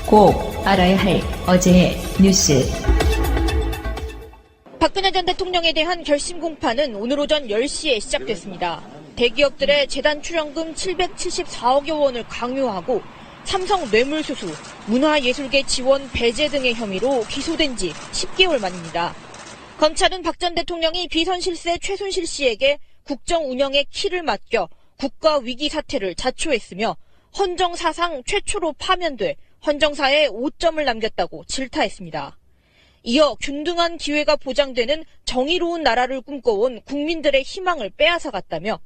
꼭 알아야 할 어제의 뉴스. 박근혜 전 대통령에 대한 결심 공판은 오늘 오전 10시에 시작됐습니다. 대기업들의 재단 출연금 774억여 원을 강요하고 삼성 뇌물수수, 문화예술계 지원 배제 등의 혐의로 기소된 지 10개월 만입니다. 검찰은 박 전 대통령이 비선실세 최순실 씨에게 국정 운영의 키를 맡겨 국가 위기 사태를 자초했으며 헌정사상 최초로 파면돼 헌정사에 5점을 남겼다고 질타했습니다. 이어 균등한 기회가 보장되는 정의로운 나라를 꿈꿔온 국민들의 희망을 빼앗아갔다며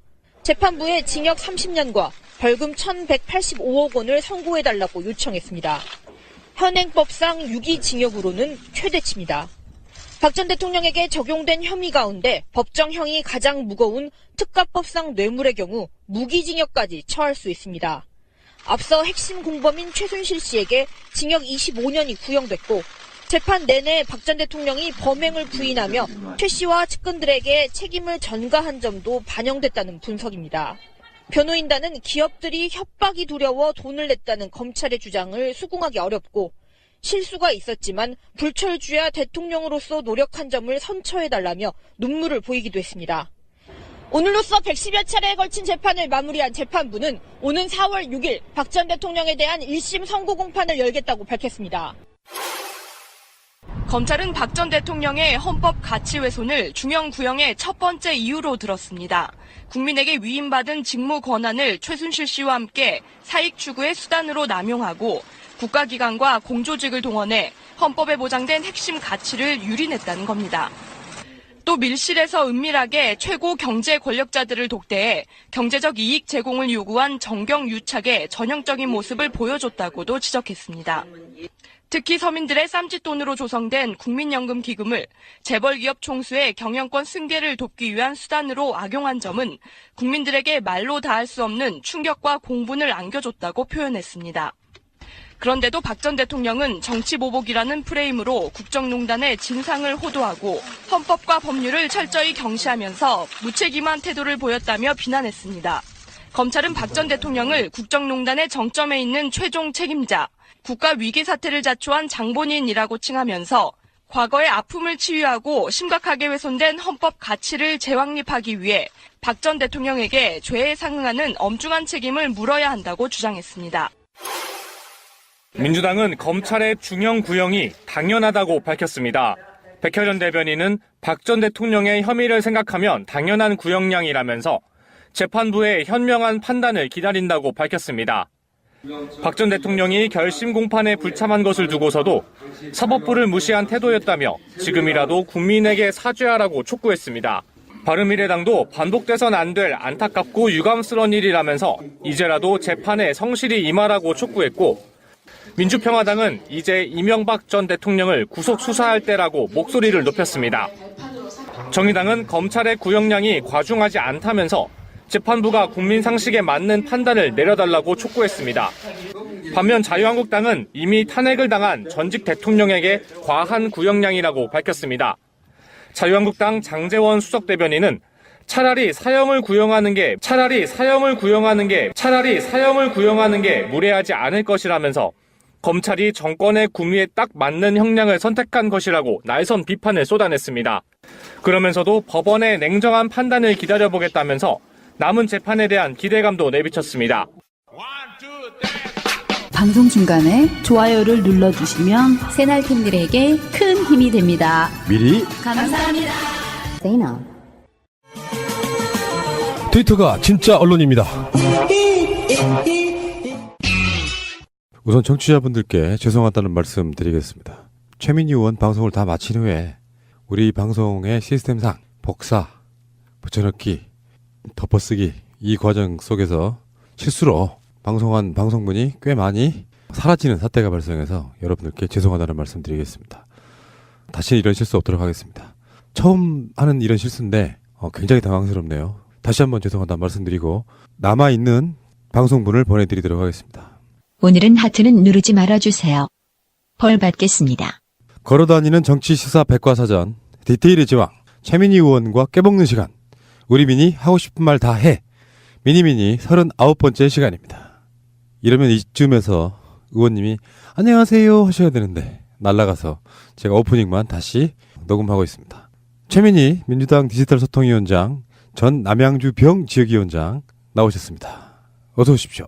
재판부에 징역 30년과 벌금 1,185억 원을 선고해달라고 요청했습니다. 현행법상 유기징역으로는 최대치입니다. 박 전 대통령에게 적용된 혐의 가운데 법정형이 가장 무거운 특가법상 뇌물의 경우 무기징역까지 처할 수 있습니다. 앞서 핵심 공범인 최순실 씨에게 징역 25년이 구형됐고 재판 내내 박 전 대통령이 범행을 부인하며 최 씨와 측근들에게 책임을 전가한 점도 반영됐다는 분석입니다. 변호인단은 기업들이 협박이 두려워 돈을 냈다는 검찰의 주장을 수긍하기 어렵고 실수가 있었지만 불철주야 대통령으로서 노력한 점을 선처해달라며 눈물을 보이기도 했습니다. 오늘로써 110여 차례에 걸친 재판을 마무리한 재판부는 오는 4월 6일 박 전 대통령에 대한 1심 선고 공판을 열겠다고 밝혔습니다. 검찰은 박 전 대통령의 헌법 가치 훼손을 중형 구형의 첫 번째 이유로 들었습니다. 국민에게 위임받은 직무 권한을 최순실 씨와 함께 사익 추구의 수단으로 남용하고 국가기관과 공조직을 동원해 헌법에 보장된 핵심 가치를 유린했다는 겁니다. 또 밀실에서 은밀하게 최고 경제 권력자들을 독대해 경제적 이익 제공을 요구한 정경유착의 전형적인 모습을 보여줬다고도 지적했습니다. 특히 서민들의 쌈짓돈으로 조성된 국민연금 기금을 재벌기업 총수의 경영권 승계를 돕기 위한 수단으로 악용한 점은 국민들에게 말로 다할 수 없는 충격과 공분을 안겨줬다고 표현했습니다. 그런데도 박 전 대통령은 정치보복이라는 프레임으로 국정농단의 진상을 호도하고 헌법과 법률을 철저히 경시하면서 무책임한 태도를 보였다며 비난했습니다. 검찰은 박 전 대통령을 국정농단의 정점에 있는 최종 책임자, 국가 위기 사태를 자초한 장본인이라고 칭하면서 과거의 아픔을 치유하고 심각하게 훼손된 헌법 가치를 재확립하기 위해 박 전 대통령에게 죄에 상응하는 엄중한 책임을 물어야 한다고 주장했습니다. 민주당은 검찰의 중형 구형이 당연하다고 밝혔습니다. 백혜련 대변인은 박 전 대통령의 혐의를 생각하면 당연한 구형량이라면서 재판부의 현명한 판단을 기다린다고 밝혔습니다. 박 전 대통령이 결심 공판에 불참한 것을 두고서도 사법부를 무시한 태도였다며 지금이라도 국민에게 사죄하라고 촉구했습니다. 바른미래당도 반복돼선 안 될 안타깝고 유감스러운 일이라면서 이제라도 재판에 성실히 임하라고 촉구했고 민주평화당은 이제 이명박 전 대통령을 구속 수사할 때라고 목소리를 높였습니다. 정의당은 검찰의 구형량이 과중하지 않다면서 재판부가 국민 상식에 맞는 판단을 내려달라고 촉구했습니다. 반면 자유한국당은 이미 탄핵을 당한 전직 대통령에게 과한 구형량이라고 밝혔습니다. 자유한국당 장제원 수석 대변인은 차라리 사형을 구형하는 게 무례하지 않을 것이라면서 검찰이 정권의 구미에 딱 맞는 형량을 선택한 것이라고 날선 비판을 쏟아냈습니다. 그러면서도 법원의 냉정한 판단을 기다려보겠다면서 남은 재판에 대한 기대감도 내비쳤습니다. 방송 중간에 좋아요를 눌러주시면 새날팀들에게 큰 힘이 됩니다. 미리 감사합니다. 트위터가 진짜 언론입니다. 우선 청취자분들께 죄송하다는 말씀 드리겠습니다. 최민희 의원 방송을 다 마친 후에 우리 방송의 시스템상 복사, 붙여넣기, 덮어쓰기 이 과정 속에서 실수로 방송한 방송분이 꽤 많이 사라지는 사태가 발생해서 여러분들께 죄송하다는 말씀 드리겠습니다. 다시 이런 실수 없도록 하겠습니다. 처음 하는 이런 실수인데 굉장히 당황스럽네요. 다시 한번 죄송하다는 말씀 드리고 남아있는 방송분을 보내드리도록 하겠습니다. 오늘은 하트는 누르지 말아주세요. 벌 받겠습니다. 걸어다니는 정치시사 백과사전 디테일의 제왕 최민희 의원과 깨먹는 시간 우리 미니 하고 싶은 말 다 해 미니미니 39번째 시간입니다. 이러면 이쯤에서 의원님이 안녕하세요 하셔야 되는데 날라가서 제가 오프닝만 다시 녹음하고 있습니다. 최민희 민주당 디지털 소통위원장, 전 남양주 병 지역위원장 나오셨습니다. 어서 오십시오.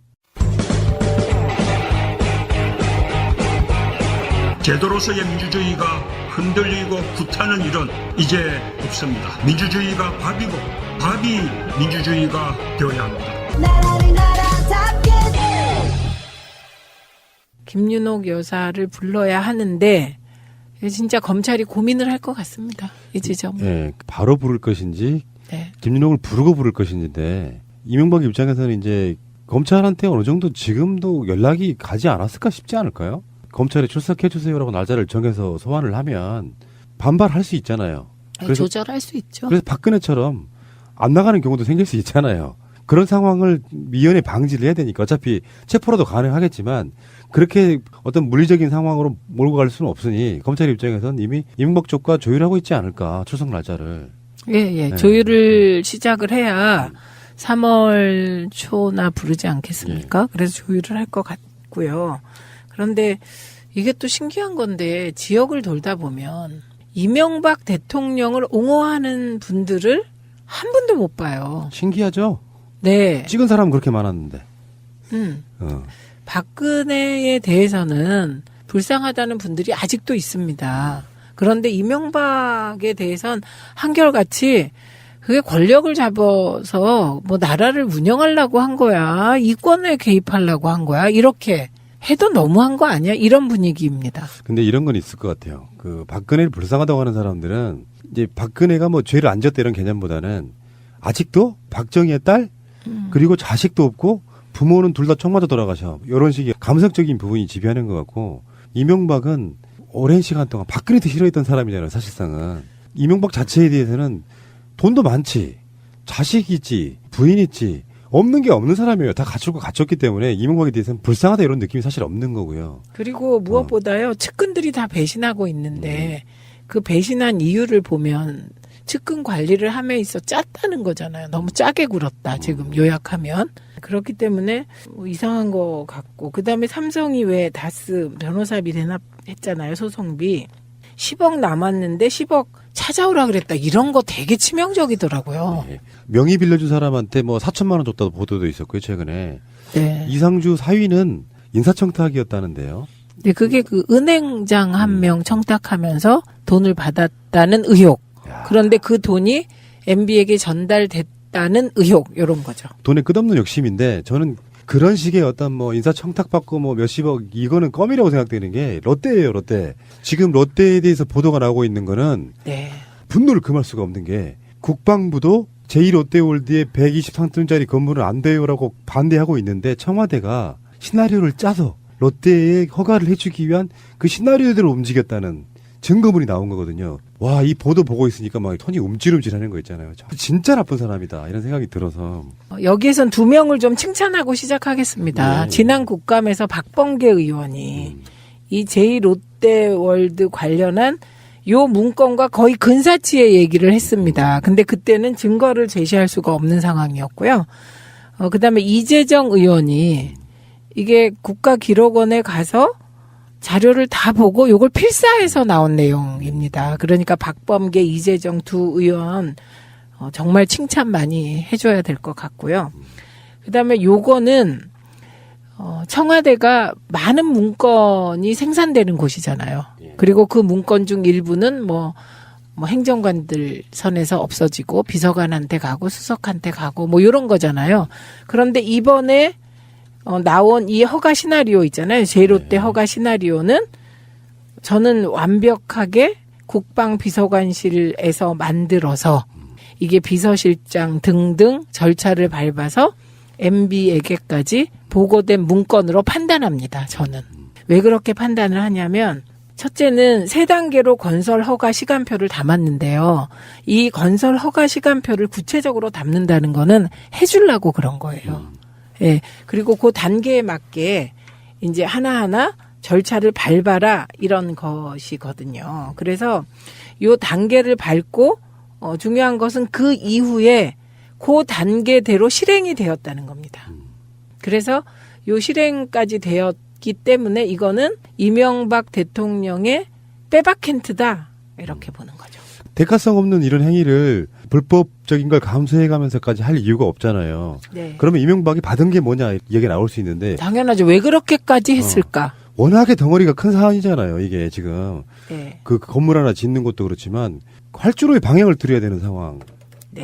제도로서의 민주주의가 흔들리고 구타는 일은 이제 없습니다. 민주주의가 밥이고 밥이 민주주의가 되어야 합니다. 김윤옥 여사를 불러야 하는데 진짜 검찰이 고민을 할 것 같습니다. 이 지점. 예, 바로 부를 것인지 네. 김윤옥을 부르고 부를 것인지인데 이명박 입장에서는 이제 검찰한테 어느 정도 지금도 연락이 가지 않았을까 싶지 않을까요? 검찰에 출석해 주세요라고 날짜를 정해서 소환을 하면 반발할 수 있잖아요. 그래서, 조절할 수 있죠. 그래서 박근혜처럼 안 나가는 경우도 생길 수 있잖아요. 그런 상황을 미연에 방지를 해야 되니까 어차피 체포라도 가능하겠지만 그렇게 어떤 물리적인 상황으로 몰고 갈 수는 없으니 검찰 입장에서는 이미 이명박 쪽과 조율하고 있지 않을까, 출석 날짜를. 예. 네. 조율을 시작을 해야 3월 초나 부르지 않겠습니까? 그래서 조율을 할 것 같고요. 그런데 이게 또 신기한 건데 지역을 돌다 보면 이명박 대통령을 옹호하는 분들을 한 분도 못 봐요. 신기하죠? 네. 찍은 사람은 그렇게 많았는데. 박근혜에 대해서는 불쌍하다는 분들이 아직도 있습니다. 그런데 이명박에 대해선 한결같이 그게 권력을 잡아서 뭐 나라를 운영하려고 한 거야. 이권에 개입하려고 한 거야. 이렇게 해도 너무한 거 아니야? 이런 분위기입니다. 근데 이런 건 있을 것 같아요. 그 박근혜를 불쌍하다고 하는 사람들은 이제 박근혜가 뭐 죄를 안 졌다 이런 개념보다는 아직도 박정희의 딸 그리고 자식도 없고 부모는 둘 다 총 맞아 돌아가셔. 이런 식의 감성적인 부분이 지배하는 것 같고 이명박은 오랜 시간 동안 박근혜도 싫어했던 사람이잖아요. 사실상은. 이명박 자체에 대해서는 돈도 많지, 자식 있지, 부인 있지, 없는 게 없는 사람이에요. 다 갖추고 갖췄기 때문에 이명박에 대해서는 불쌍하다 이런 느낌이 사실 없는 거고요. 그리고 무엇보다요. 측근들이 다 배신하고 있는데 그 배신한 이유를 보면 측근 관리를 함에 있어 짰다는 거잖아요. 너무 짜게 굴었다. 지금 요약하면. 그렇기 때문에 뭐 이상한 거 같고 그다음에 삼성이 왜 다스 변호사비 대납했잖아요. 소송비. 10억 남았는데 10억 찾아오라 그랬다. 이런 거 되게 치명적이더라고요. 네. 명의 빌려준 사람한테 뭐 4천만 원 줬다고 보도도 있었고요. 최근에. 네. 이상주 사위는 인사청탁이었다는데요. 네, 그게 그 은행장 한 명 청탁하면서 돈을 받았다는 의혹. 그런데 그 돈이 MB에게 전달됐다는 의혹. 이런 거죠. 돈에 끝없는 욕심인데 저는 그런 식의 어떤 뭐 인사청탁 받고 뭐 몇십억 이거는 껌이라고 생각되는 게 롯데예요. 롯데. 지금 롯데에 대해서 보도가 나오고 있는 거는 네. 분노를 금할 수가 없는 게 국방부도 제2롯데월드에 123톤짜리 건물은 안 돼요라고 반대하고 있는데 청와대가 시나리오를 짜서 롯데에 허가를 해주기 위한 그 시나리오대로 움직였다는 증거물이 나온 거거든요. 와, 이 보도 보고 있으니까 막 톤이 움찔움찔하는 거 있잖아요. 진짜 나쁜 사람이다 이런 생각이 들어서. 여기에선 두 명을 좀 칭찬하고 시작하겠습니다. 네. 지난 국감에서 박범계 의원이 이 제2롯데월드 관련한 요 문건과 거의 근사치의 얘기를 했습니다. 근데 그때는 증거를 제시할 수가 없는 상황이었고요. 그다음에 이재정 의원이 이게 국가기록원에 가서 자료를 다 보고 요걸 필사해서 나온 내용입니다. 그러니까 박범계, 이재정 두 의원 정말 칭찬 많이 해줘야 될 것 같고요. 그다음에 요거는 청와대가 많은 문건이 생산되는 곳이잖아요. 그리고 그 문건 중 일부는 뭐 행정관들 선에서 없어지고 비서관한테 가고 수석한테 가고 뭐 이런 거잖아요. 그런데 이번에 나온 이 허가 시나리오 있잖아요. 제1롯데 허가 시나리오는 저는 완벽하게 국방비서관실에서 만들어서 이게 비서실장 등등 절차를 밟아서 MB에게까지 보고된 문건으로 판단합니다. 저는. 왜 그렇게 판단을 하냐면 첫째는 3단계로 건설 허가 시간표를 담았는데요. 이 건설 허가 시간표를 구체적으로 담는다는 거는 해주려고 그런 거예요. 예. 그리고 그 단계에 맞게 이제 하나하나 절차를 밟아라 이런 것이거든요. 그래서 요 단계를 밟고 중요한 것은 그 이후에 그 단계대로 실행이 되었다는 겁니다. 그래서 요 실행까지 되었기 있기 때문에 이거는 이명박 대통령의 빼박캔트다 이렇게 보는 거죠. 대가성 없는 이런 행위를 불법적인 걸 감수해가면서까지 할 이유가 없잖아요. 네. 그러면 이명박이 받은 게 뭐냐 얘기가 나올 수 있는데 당연하죠. 왜 그렇게까지 했을까? 워낙에 덩어리가 큰 사안이잖아요. 이게 지금 네. 그 건물 하나 짓는 것도 그렇지만 활주로의 방향을 들여야 되는 상황을 네.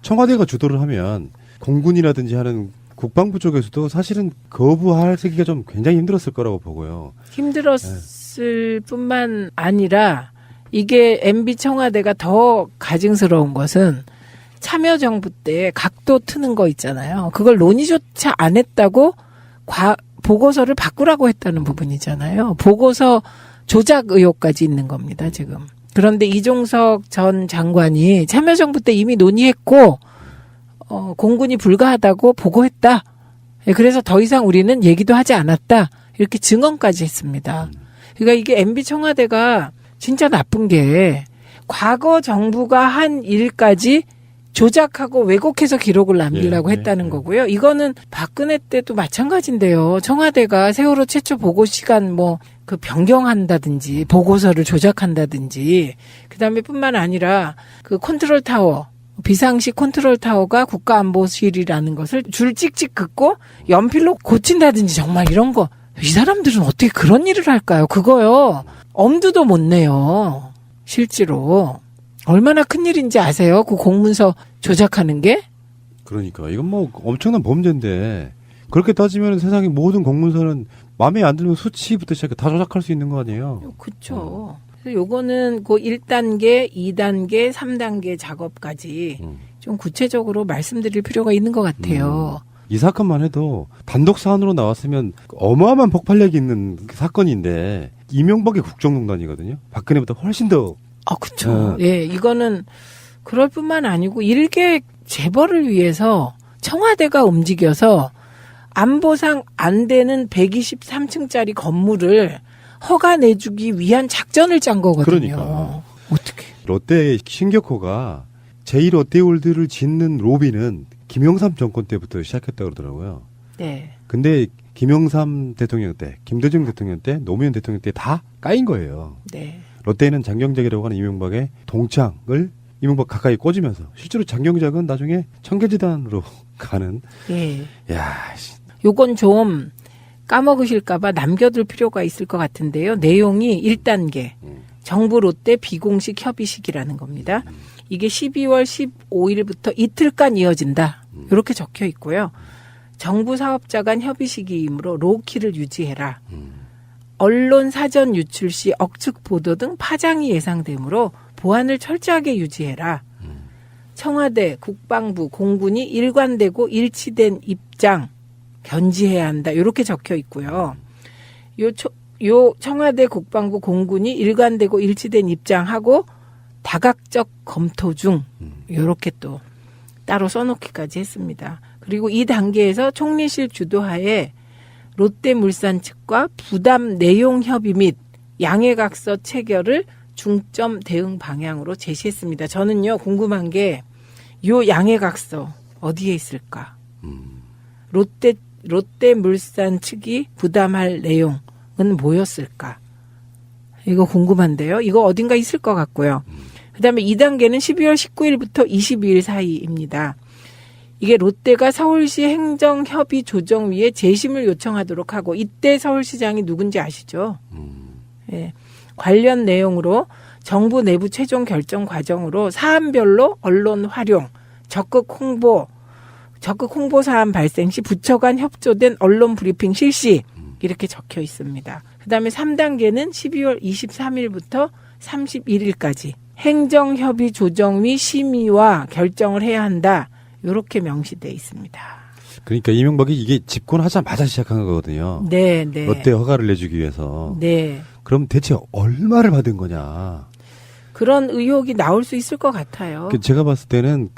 청와대가 주도를 하면 공군이라든지 하는 국방부 쪽에서도 사실은 거부하기가 좀 굉장히 힘들었을 거라고 보고요. 힘들었을 뿐만 아니라 이게 MB 청와대가 더 가증스러운 것은 참여정부 때 각도 트는 거 있잖아요. 그걸 논의조차 안 했다고 보고서를 바꾸라고 했다는 부분이잖아요. 보고서 조작 의혹까지 있는 겁니다, 지금. 그런데 이종석 전 장관이 참여정부 때 이미 논의했고 공군이 불가하다고 보고했다. 그래서 더 이상 우리는 얘기도 하지 않았다. 이렇게 증언까지 했습니다. 그러니까 이게 MB 청와대가 진짜 나쁜 게 과거 정부가 한 일까지 조작하고 왜곡해서 기록을 남기려고 했다는 거고요. 이거는 박근혜 때도 마찬가지인데요. 청와대가 세월호 최초 보고 시간 그 변경한다든지 보고서를 조작한다든지 그다음에 뿐만 아니라 그 컨트롤 타워 비상시 컨트롤 타워가 국가안보실이라는 것을 줄 찍찍 긋고 연필로 고친다든지 정말 이런 거 이 사람들은 어떻게 그런 일을 할까요? 그거요. 엄두도 못 내요. 실제로. 얼마나 큰일인지 아세요? 그 공문서 조작하는 게? 그러니까 이건 뭐 엄청난 범죄인데 그렇게 따지면 세상의 모든 공문서는 마음에 안 들면 수치부터 시작해 다 조작할 수 있는 거 아니에요? 그렇죠. 그래서 요거는 그 1단계, 2단계, 3단계 작업까지 좀 구체적으로 말씀드릴 필요가 있는 것 같아요. 이 사건만 해도 단독 사안으로 나왔으면 어마어마한 폭발력이 있는 사건인데 이명박의 국정농단이거든요. 박근혜보다 훨씬 더. 그렇죠. 예, 이거는 그럴 뿐만 아니고 일개 재벌을 위해서 청와대가 움직여서 안보상 안 되는 123층짜리 건물을 허가 내주기 위한 작전을 짠 거거든요. 그러니까. 어떻게? 롯데 신격호가 제1롯데월드를 짓는 로비는 김영삼 정권 때부터 시작했다고 그러더라고요. 네. 근데 김영삼 대통령 때, 김대중 대통령 때, 노무현 대통령 때 다 까인 거예요. 네. 롯데는 장경작이라고 하는 이명박의 동창을 이명박 가까이 꽂으면서 실제로 장경작은 나중에 청계재단으로 가는. 예. 야, 요건 좀 까먹으실까봐 남겨둘 필요가 있을 것 같은데요. 내용이 1단계. 정부 롯데 비공식 협의식이라는 겁니다. 이게 12월 15일부터 이틀간 이어진다. 이렇게 적혀 있고요. 정부 사업자 간 협의식이므로 로키를 유지해라. 언론 사전 유출 시 억측 보도 등 파장이 예상되므로 보안을 철저하게 유지해라. 청와대, 국방부, 공군이 일관되고 일치된 입장 견지해야 한다. 이렇게 적혀 있고요. 요 청와대, 국방부, 공군이 일관되고 일치된 입장하고 다각적 검토 중 이렇게 또 따로 써놓기까지 했습니다. 그리고 이 단계에서 총리실 주도하에 롯데물산 측과 부담 내용 협의 및 양해각서 체결을 중점 대응 방향으로 제시했습니다. 저는요 궁금한 게 요 양해각서 어디에 있을까? 롯데물산 측이 부담할 내용은 뭐였을까? 이거 궁금한데요. 이거 어딘가 있을 것 같고요. 그다음에 2단계는 12월 19일부터 22일 사이입니다. 이게 롯데가 서울시 행정협의조정위에 재심을 요청하도록 하고 이때 서울시장이 누군지 아시죠? 예. 관련 내용으로 정부 내부 최종 결정 과정으로 사안별로 언론 활용, 적극 홍보 사안 발생 시 부처 간 협조된 언론 브리핑 실시 이렇게 적혀 있습니다. 그다음에 3단계는 12월 23일부터 31일까지 행정협의조정위 심의와 결정을 해야 한다. 이렇게 명시되어 있습니다. 그러니까 이명박이 이게 집권하자마자 시작한 거거든요. 네. 롯데 허가를 내주기 위해서. 네. 그럼 대체 얼마를 받은 거냐? 그런 의혹이 나올 수 있을 것 같아요. 제가 봤을 때는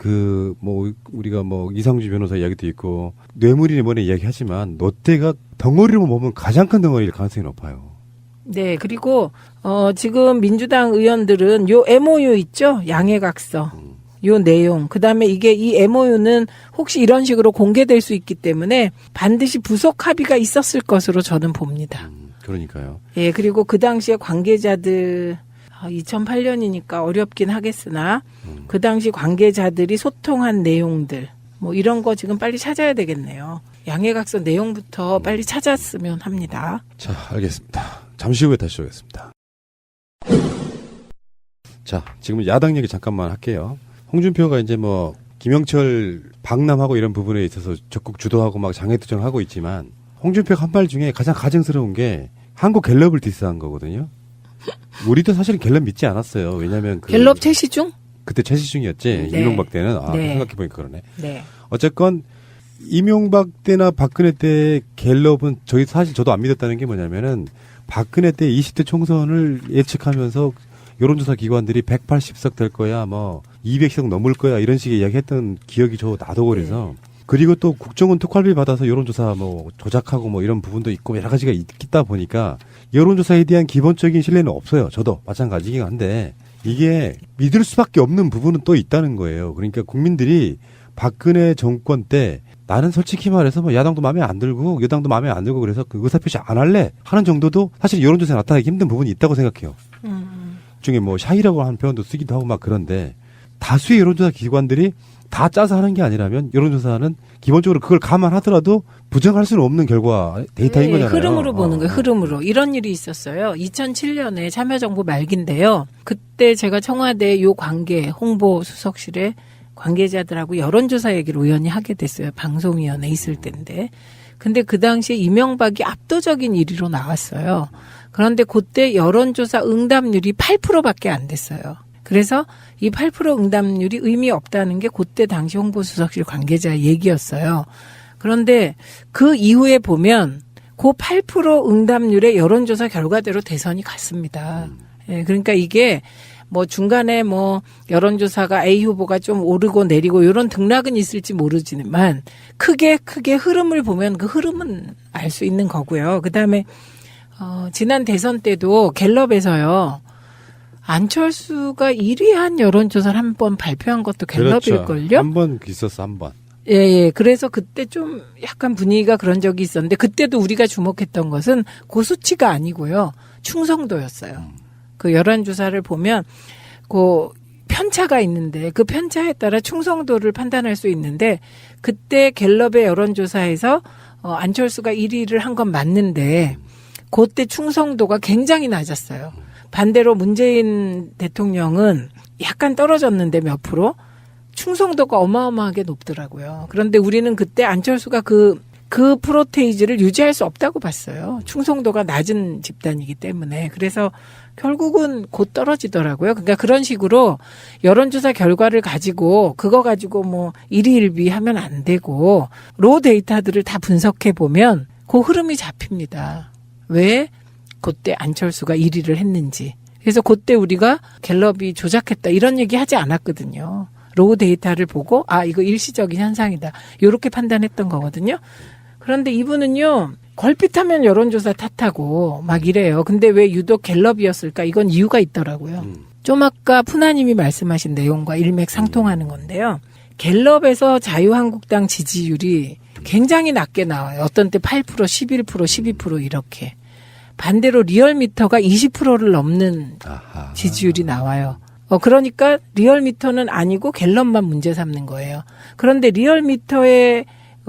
우리가 이상주 변호사 이야기도 있고 뇌물이니 뭐니 이야기하지만 롯데가 덩어리로 보면 가장 큰 덩어리일 가능성이 높아요. 네, 그리고 지금 민주당 의원들은 요 MOU 있죠? 양해각서. 요 내용, 그다음에 이게 이 MOU는 혹시 이런 식으로 공개될 수 있기 때문에 반드시 부속 합의가 있었을 것으로 저는 봅니다. 그러니까요. 예, 그리고 그 당시에 관계자들 2008년이니까 어렵긴 하겠으나 그 당시 관계자들이 소통한 내용들 뭐 이런 거 지금 빨리 찾아야 되겠네요. 양해각서 내용부터 빨리 찾았으면 합니다. 자, 알겠습니다. 잠시 후에 다시 오겠습니다. 자, 지금 야당 얘기 잠깐만 할게요. 홍준표가 이제 뭐 김영철 방남하고 이런 부분에 있어서 적극 주도하고 막 장애투쟁하고 있지만 홍준표가 한 말 중에 가장 가증스러운 게 한국 갤럽을 디스한 거거든요. 우리도 사실은 갤럽 믿지 않았어요. 왜냐하면 갤럽 최시중? 그때 최시중이었지. 네. 이명박 때는 네. 생각해보니까 그러네. 네. 어쨌건 이명박 때나 박근혜 때 갤럽은 사실 저도 안 믿었다는 게 뭐냐면은 박근혜 때 20대 총선을 예측하면서 여론조사 기관들이 180석 될 거야, 뭐 200석 넘을 거야 이런 식의 이야기했던 기억이 나도 그래서. 그리고 또 국정원 특활비 받아서 여론조사 뭐 조작하고 뭐 이런 부분도 있고 여러 가지가 있다 보니까 여론조사에 대한 기본적인 신뢰는 없어요. 저도 마찬가지긴 한데 이게 믿을 수밖에 없는 부분은 또 있다는 거예요. 그러니까 국민들이 박근혜 정권 때 나는 솔직히 말해서 뭐 야당도 마음에 안 들고 여당도 마음에 안 들고 그래서 그 의사표시 안 할래 하는 정도도 사실 여론조사에 나타나기 힘든 부분이 있다고 생각해요. 중에 뭐 샤이라고 하는 표현도 쓰기도 하고 막 그런데 다수의 여론조사 기관들이 다 짜서 하는 게 아니라면 여론조사는 기본적으로 그걸 감안하더라도 부정할 수는 없는 결과 데이터인 거잖아요. 흐름으로 보는 거예요. 흐름으로. 이런 일이 있었어요. 2007년에 참여정부 말기인데요. 그때 제가 청와대 요 관계 홍보 수석실에 관계자들하고 여론조사 얘기를 우연히 하게 됐어요. 방송위원회 있을 때인데. 근데 그 당시에 이명박이 압도적인 1위로 나왔어요. 그런데 그때 여론조사 응답률이 8%밖에 안 됐어요. 그래서 이 8% 응답률이 의미 없다는 게 그때 당시 홍보수석실 관계자의 얘기였어요. 그런데 그 이후에 보면 그 8% 응답률의 여론조사 결과대로 대선이 갔습니다. 예, 그러니까 이게 뭐 중간에 뭐 여론조사가 A 후보가 좀 오르고 내리고 이런 등락은 있을지 모르지만 크게 흐름을 보면 그 흐름은 알 수 있는 거고요. 그다음에 지난 대선 때도 갤럽에서요. 안철수가 1위 한 여론조사를 한 번 발표한 것도 갤럽일걸요? 그렇죠. 한 번 있었어, 한 번. 예. 그래서 그때 좀 약간 분위기가 그런 적이 있었는데 그때도 우리가 주목했던 것은 그 수치가 아니고요. 충성도였어요. 그 여론조사를 보면 그 편차가 있는데 그 편차에 따라 충성도를 판단할 수 있는데 그때 갤럽의 여론조사에서 안철수가 1위를 한 건 맞는데 그때 충성도가 굉장히 낮았어요. 반대로 문재인 대통령은 약간 떨어졌는데 몇 프로? 충성도가 어마어마하게 높더라고요. 그런데 우리는 그때 안철수가 그 프로테이지를 유지할 수 없다고 봤어요. 충성도가 낮은 집단이기 때문에. 그래서 결국은 곧 떨어지더라고요. 그러니까 그런 식으로 여론조사 결과를 가지고 그거 가지고 뭐 일희일비하면 안 되고 로 데이터들을 다 분석해 보면 그 흐름이 잡힙니다. 왜 그때 안철수가 1위를 했는지. 그래서 그때 우리가 갤럽이 조작했다 이런 얘기 하지 않았거든요. 로우 데이터를 보고 이거 일시적인 현상이다. 이렇게 판단했던 거거든요. 그런데 이분은요. 걸핏하면 여론조사 탓하고 막 이래요. 근데 왜 유독 갤럽이었을까? 이건 이유가 있더라고요. 좀 아까 푸나님이 말씀하신 내용과 일맥상통하는 건데요. 갤럽에서 자유한국당 지지율이 굉장히 낮게 나와요. 어떤 때 8%, 11%, 12% 이렇게. 반대로 리얼미터가 20%를 넘는 지지율이 나와요. 그러니까 리얼미터는 아니고 갤럽만 문제 삼는 거예요. 그런데 리얼미터의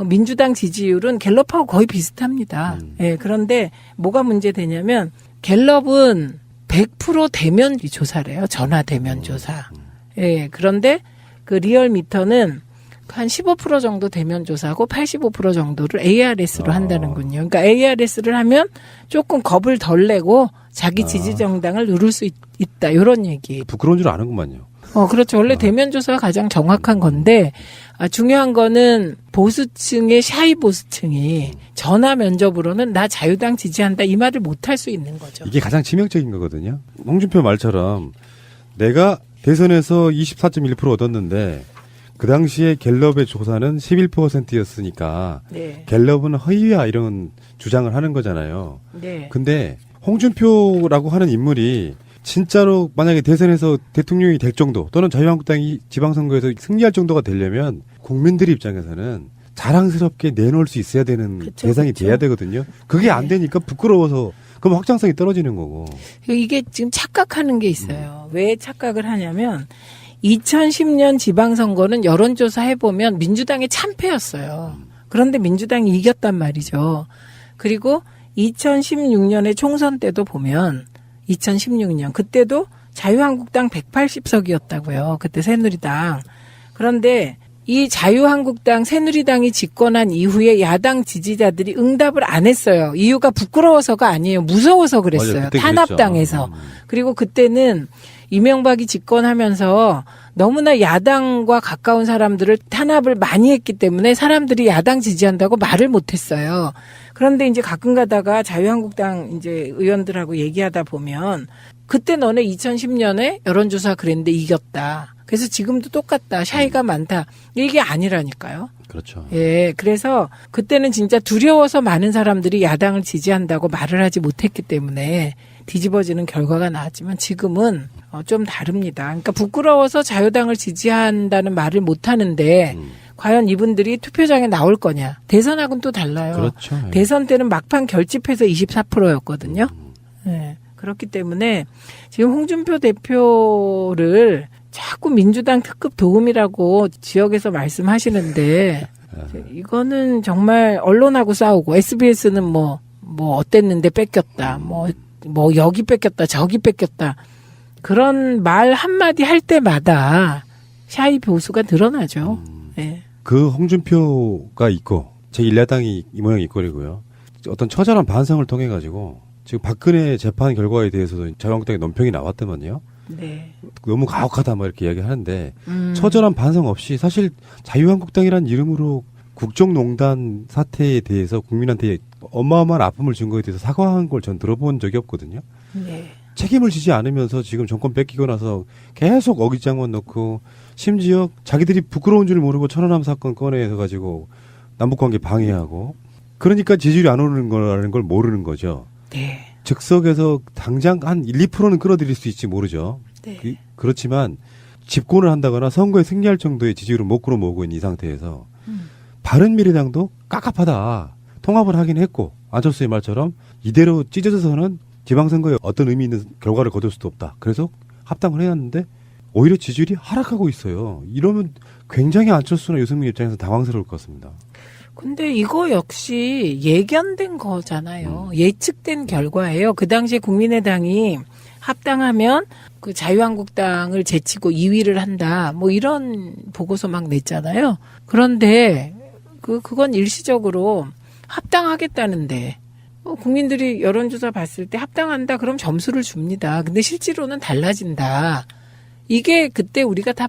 민주당 지지율은 갤럽하고 거의 비슷합니다. 예, 그런데 뭐가 문제되냐면 갤럽은 100% 대면 조사래요. 전화 대면 조사. 예, 그런데 그 리얼미터는 한 15% 정도 대면 조사하고 85% 정도를 ARS로 한다는군요. 그러니까 ARS를 하면 조금 겁을 덜 내고 자기 지지 정당을 누를 수 있다. 이런 얘기. 부끄러운 줄 아는구만요. 그렇죠. 원래 대면 조사가 가장 정확한 건데 중요한 거는 보수층의 샤이 보수층이 전화 면접으로는 나 자유당 지지한다 이 말을 못할 수 있는 거죠. 이게 가장 치명적인 거거든요. 홍준표 말처럼 내가 대선에서 24.1% 얻었는데 그 당시에 갤럽의 조사는 11%였으니까 네. 갤럽은 허위야 이런 주장을 하는 거잖아요. 네. 근데 홍준표라고 하는 인물이 진짜로 만약에 대선에서 대통령이 될 정도 또는 자유한국당이 지방선거에서 승리할 정도가 되려면 국민들 입장에서는 자랑스럽게 내놓을 수 있어야 되는 그쵸, 대상이 그쵸. 돼야 되거든요. 그게 안 되니까 부끄러워서 그럼 확장성이 떨어지는 거고. 이게 지금 착각하는 게 있어요. 왜 착각을 하냐면 2010년 지방선거는 여론조사 해보면 민주당의 참패였어요. 그런데 민주당이 이겼단 말이죠. 그리고 2016년에 총선 때도 보면 2016년 그때도 자유한국당 180석이었다고요. 그때 새누리당. 그런데 이 자유한국당 새누리당이 집권한 이후에 야당 지지자들이 응답을 안 했어요. 이유가 부끄러워서가 아니에요. 무서워서 그랬어요. 맞아요. 그때 탄압당해서. 그랬죠. 그리고 그때는 이명박이 집권하면서 너무나 야당과 가까운 사람들을 탄압을 많이 했기 때문에 사람들이 야당 지지한다고 말을 못했어요. 그런데 이제 가끔 가다가 자유한국당 이제 의원들하고 얘기하다 보면 그때 너네 2010년에 여론조사 그랬는데 이겼다. 그래서 지금도 똑같다. 샤이가 많다. 이게 아니라니까요. 그렇죠. 예, 그래서 그때는 진짜 두려워서 많은 사람들이 야당을 지지한다고 말을 하지 못했기 때문에 뒤집어지는 결과가 나왔지만 지금은 좀 다릅니다. 그러니까 부끄러워서 자유당을 지지한다는 말을 못 하는데 과연 이분들이 투표장에 나올 거냐. 대선하고는 또 달라요. 그렇죠. 예. 대선 때는 막판 결집해서 24%였거든요. 예. 그렇기 때문에 지금 홍준표 대표를 자꾸 민주당 특급 도움이라고 지역에서 말씀하시는데 이거는 정말 언론하고 싸우고 SBS는 뭐 어땠는데 뺏겼다. 뭐 여기 뺏겼다. 저기 뺏겼다. 그런 말 한마디 할 때마다 샤이 보수가 늘어나죠. 예. 그 홍준표가 있고 제1야당이 이 모양 이 꼴이고요. 어떤 처절한 반성을 통해 가지고 지금 박근혜 재판 결과에 대해서도 자유한국당의 논평이 나왔더만요. 네. 너무 가혹하다 뭐 이렇게 이야기하는데 처절한 반성 없이 사실 자유한국당이라는 이름으로 국정농단 사태에 대해서 국민한테 어마어마한 아픔을 준 거에 대해서 사과한 걸 전 들어본 적이 없거든요. 네. 책임을 지지 않으면서 지금 정권 뺏기고 나서 계속 어깃장만 넣고 심지어 자기들이 부끄러운 줄 모르고 천안함 사건 꺼내서 가지고 남북관계 방해하고 그러니까 지지율이 안 오르는 거라는 걸 모르는 거죠. 네. 즉석에서 당장 한 1, 2%는 끌어들일 수 있지 모르죠. 네. 그렇지만 집권을 한다거나 선거에 승리할 정도의 지지율을 못 끌어모으고 있는 이 상태에서 바른미래당도 깝깝하다. 통합을 하긴 했고 안철수의 말처럼 이대로 찢어져서는 지방선거에 어떤 의미 있는 결과를 거둘 수도 없다. 그래서 합당을 해놨는데 오히려 지지율이 하락하고 있어요. 이러면 굉장히 안철수나 유승민 입장에서 당황스러울 것 같습니다. 근데 이거 역시 예견된 거잖아요. 예측된 결과예요. 그 당시에 국민의당이 합당하면 그 자유한국당을 제치고 2위를 한다. 뭐 이런 보고서 막 냈잖아요. 그런데 그건 일시적으로 합당하겠다는데 국민들이 여론조사 봤을 때 합당한다 그럼 점수를 줍니다. 근데 실제로는 달라진다. 이게 그때 우리가 다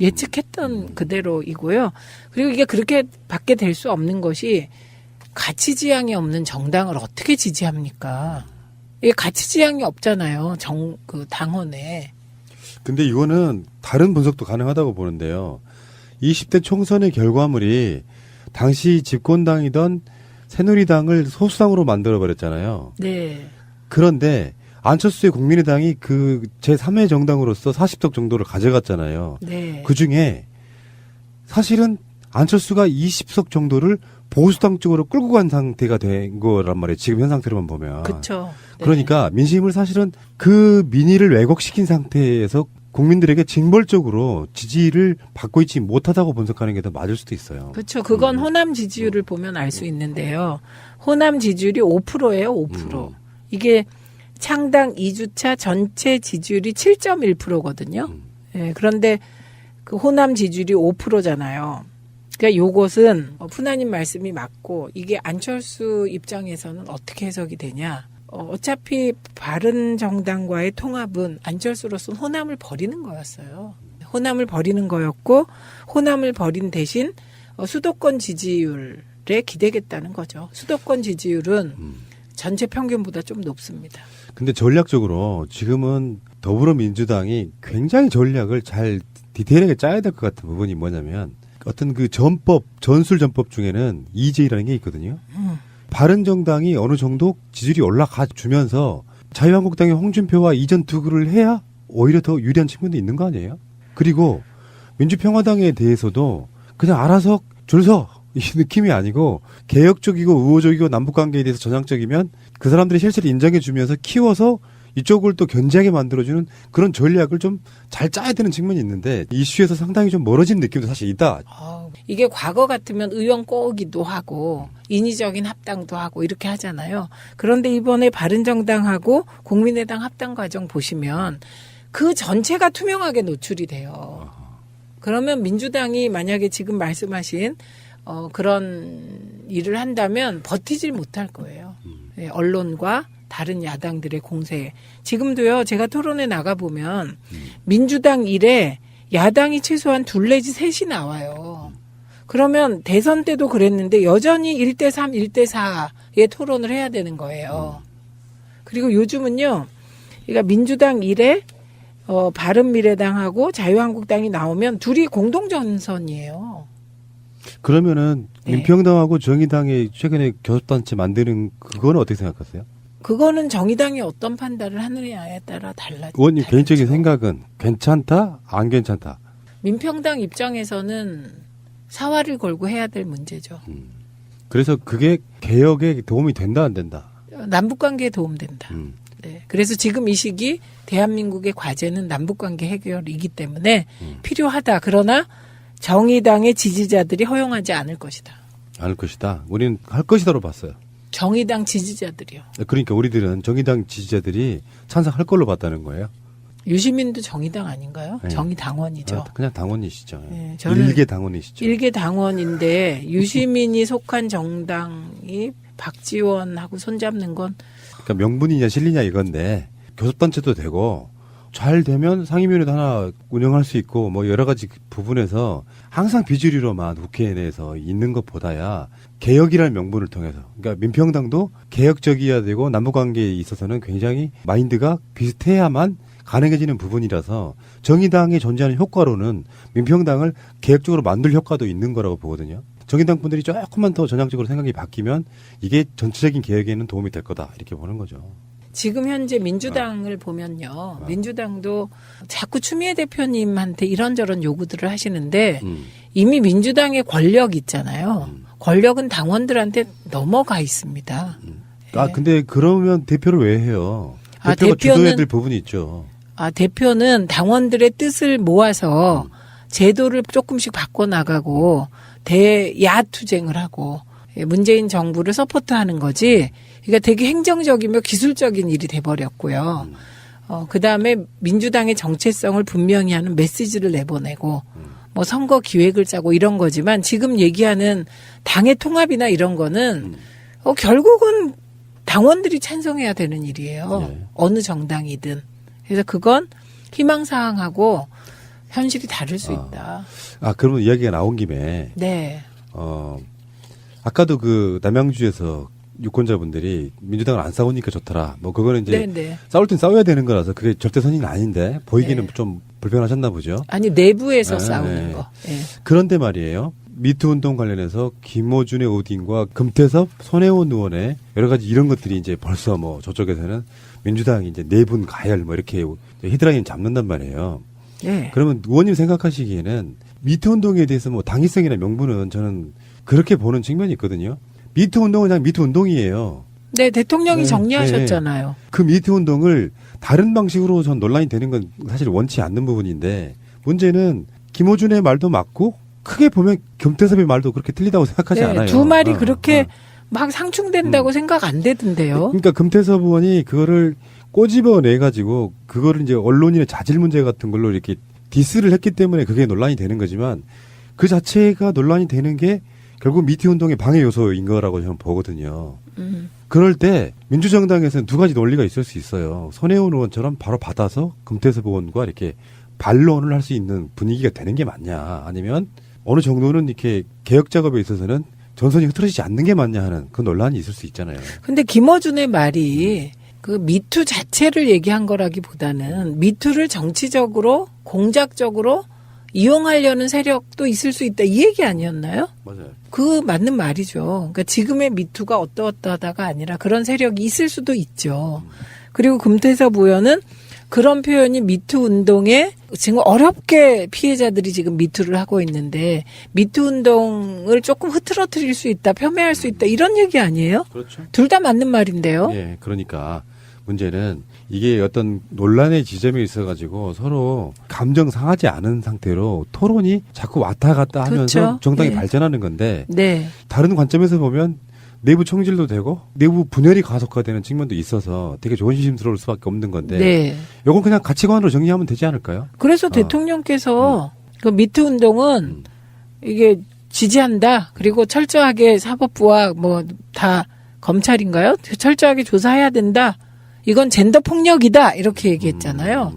예측했던 그대로이고요. 그리고 이게 그렇게 받게 될 수 없는 것이 가치지향이 없는 정당을 어떻게 지지합니까? 이게 가치지향이 없잖아요. 당원에. 근데 이거는 다른 분석도 가능하다고 보는데요. 20대 총선의 결과물이 당시 집권당이던 새누리당을 소수당으로 만들어버렸잖아요. 네. 그런데 안철수의 국민의당이 그 제3회 정당으로서 40석 정도를 가져갔잖아요. 네. 그중에 사실은 안철수가 20석 정도를 보수당 쪽으로 끌고 간 상태가 된 거란 말이에요. 지금 현 상태로만 보면. 그렇죠. 네. 그러니까 민심을 사실은 그 민의를 왜곡시킨 상태에서 국민들에게 징벌적으로 지지를 받고 있지 못하다고 분석하는 게 더 맞을 수도 있어요. 그렇죠. 그건 호남 지지율을 보면 알 수 있는데요. 호남 지지율이 5%예요. 5%. 이게 창당 2주차 전체 지지율이 7.1%거든요. 예, 그런데 그 호남 지지율이 5%잖아요. 그러니까 요것은 푸나님 말씀이 맞고 이게 안철수 입장에서는 어떻게 해석이 되냐. 어차피 바른정당과의 통합은 안철수로서는 호남을 버리는 거였어요. 호남을 버리는 거였고 호남을 버린 대신 수도권 지지율에 기대겠다는 거죠. 수도권 지지율은 전체 평균보다 좀 높습니다. 근데 전략적으로 지금은 더불어민주당이 굉장히 전략을 잘 디테일하게 짜야 될 것 같은 부분이 뭐냐면 어떤 그 전술전법 중에는 EJ라는 게 있거든요. 바른정당이 어느 정도 지지율이 올라가 주면서 자유한국당의 홍준표와 이전 투구를 해야 오히려 더 유리한 측면도 있는 거 아니에요? 그리고 민주평화당에 대해서도 그냥 알아서 줄 서 이 느낌이 아니고 개혁적이고 우호적이고 남북관계에 대해서 전향적이면 그 사람들이 실체를 인정해주면서 키워서 이쪽을 또 견제하게 만들어주는 그런 전략을 좀 잘 짜야 되는 측면이 있는데 이슈에서 상당히 좀 멀어진 느낌도 사실 있다. 이게 과거 같으면 의원 꼬기도 하고 인위적인 합당도 하고 이렇게 하잖아요. 그런데 이번에 바른정당하고 국민의당 합당 과정 보시면 그 전체가 투명하게 노출이 돼요. 그러면 민주당이 만약에 지금 말씀하신 그런 일을 한다면 버티질 못할 거예요. 예, 언론과 다른 야당들의 공세. 지금도요, 제가 토론에 나가보면 민주당 일에 야당이 최소한 2 내지 3이 나와요. 그러면 대선 때도 그랬는데 여전히 1대3, 1대4의 토론을 해야 되는 거예요. 그리고 요즘은요, 그러니까 민주당 일에 바른미래당하고 자유한국당이 나오면 둘이 공동전선이에요. 그러면은 네. 민평당하고 정의당이 최근에 교섭단체 만드는 그거는 어떻게 생각하세요? 그거는 정의당이 어떤 판단을 하느냐에 따라 달라지죠. 의원님 개인적인 생각은 괜찮다, 안 괜찮다? 민평당 입장에서는 사활을 걸고 해야 될 문제죠. 그래서 그게 개혁에 도움이 된다, 안 된다? 남북관계에 도움된다. 네. 그래서 지금 이 시기 대한민국의 과제는 남북관계 해결이기 때문에 필요하다. 그러나 정의당의 지지자들이 허용하지 않을 것이다. 않을 것이다. 우리는 할 것이다로 봤어요. 정의당 지지자들이요. 그러니까 우리들은 정의당 지지자들이 찬성할 걸로 봤다는 거예요. 유시민도 정의당 아닌가요? 네. 정의당원이죠. 그냥 당원이시죠. 네, 저는 일개 당원이시죠. 일개 당원인데 유시민이 속한 정당이 박지원하고 손잡는 건 그러니까 명분이냐 실리냐 이건데 교섭단체도 되고 잘 되면 상임위원회도 하나 운영할 수 있고 뭐 여러 가지 부분에서 항상 비주류로만 국회 내에서 있는 것보다야 개혁이라는 명분을 통해서 그러니까 민평당도 개혁적이어야 되고 남북관계에 있어서는 굉장히 마인드가 비슷해야만 가능해지는 부분이라서 정의당이 존재하는 효과로는 민평당을 개혁적으로 만들 효과도 있는 거라고 보거든요. 정의당 분들이 조금만 더 전향적으로 생각이 바뀌면 이게 전체적인 개혁에는 도움이 될 거다 이렇게 보는 거죠. 지금 현재 민주당을 보면요. 민주당도 자꾸 추미애 대표님한테 이런저런 요구들을 하시는데 이미 민주당의 권력 있잖아요. 권력은 당원들한테 넘어가 있습니다. 근데 그러면 대표를 왜 해요? 대표가 주도해야 될 부분이 있죠. 대표는 당원들의 뜻을 모아서 제도를 조금씩 바꿔나가고 대야투쟁을 하고 문재인 정부를 서포트하는 거지. 그러니까 되게 행정적이며 기술적인 일이 돼버렸고요. 그다음에 민주당의 정체성을 분명히 하는 메시지를 내보내고 뭐 선거 기획을 짜고 이런 거지만 지금 얘기하는 당의 통합이나 이런 거는 결국은 당원들이 찬성해야 되는 일이에요. 네. 어느 정당이든. 그래서 그건 희망사항하고 현실이 다를 수 있다. 그러면 이야기가 나온 김에 네. 아까도 그 남양주에서 유권자분들이 민주당을 안 싸우니까 좋더라. 뭐 그거는 이제 네네. 싸울 땐 싸워야 되는 거라서 그게 절대선이 아닌데 보이기는 네. 좀 불편하셨나 보죠. 아니 내부에서 네. 싸우는 거. 네. 그런데 말이에요. 미투 운동 관련해서 김호준의 오딘과 금태섭, 손혜원 의원의 여러 가지 이런 것들이 이제 벌써 뭐 저쪽에서는 민주당이 이제 내분 가열 뭐 이렇게 히드라인 잡는단 말이에요. 네. 그러면 의원님 생각하시기에는 미투 운동에 대해서 뭐 당위성이나 명분은 저는 그렇게 보는 측면이 있거든요. 미투 운동은 그냥 미투 운동이에요. 네, 대통령이 네, 정리하셨잖아요. 그 미투 운동을 다른 방식으로 전 논란이 되는 건 사실 원치 않는 부분인데 문제는 김호준의 말도 맞고 크게 보면 김태섭의 말도 그렇게 틀리다고 생각하지 네, 않아요. 두 말이 그렇게 막 상충된다고 생각 안 되던데요. 그러니까 금태섭 의원이 그거를 꼬집어내 가지고 그거를 이제 언론인의 자질 문제 같은 걸로 이렇게 디스를 했기 때문에 그게 논란이 되는 거지만 그 자체가 논란이 되는 게 결국 미투 운동의 방해 요소인 거라고 저는 보거든요. 그럴 때 민주정당에서는 두 가지 논리가 있을 수 있어요. 손혜원 의원처럼 바로 받아서 금태섭 의원과 이렇게 반론을 할 수 있는 분위기가 되는 게 맞냐 아니면 어느 정도는 이렇게 개혁 작업에 있어서는 전선이 흐트러지지 않는 게 맞냐 하는 그 논란이 있을 수 있잖아요. 근데 김어준의 말이 그 미투 자체를 얘기한 거라기보다는 미투를 정치적으로 공작적으로 이용하려는 세력도 있을 수 있다 이 얘기 아니었나요? 맞아요. 그 맞는 말이죠. 그러니까 지금의 미투가 어떠어떠하다가 아니라 그런 세력이 있을 수도 있죠. 그리고 금태섭 의원은 그런 표현이 미투 운동에 지금 어렵게 피해자들이 지금 미투를 하고 있는데 미투 운동을 조금 흐트러뜨릴 수 있다, 폄훼할 수 있다 이런 얘기 아니에요? 그렇죠. 둘 다 맞는 말인데요. 예, 그러니까 문제는 이게 어떤 논란의 지점이 있어가지고 서로 감정 상하지 않은 상태로 토론이 자꾸 왔다 갔다 하면서 그렇죠. 정당이 네. 발전하는 건데 네. 다른 관점에서 보면 내부 총질도 되고 내부 분열이 가속화되는 측면도 있어서 되게 조심스러울 수밖에 없는 건데 네. 이건 그냥 가치관으로 정리하면 되지 않을까요? 그래서 대통령께서 그 미투 운동은 이게 지지한다. 그리고 철저하게 사법부와 뭐 다 검찰인가요? 철저하게 조사해야 된다. 이건 젠더 폭력이다. 이렇게 얘기했잖아요.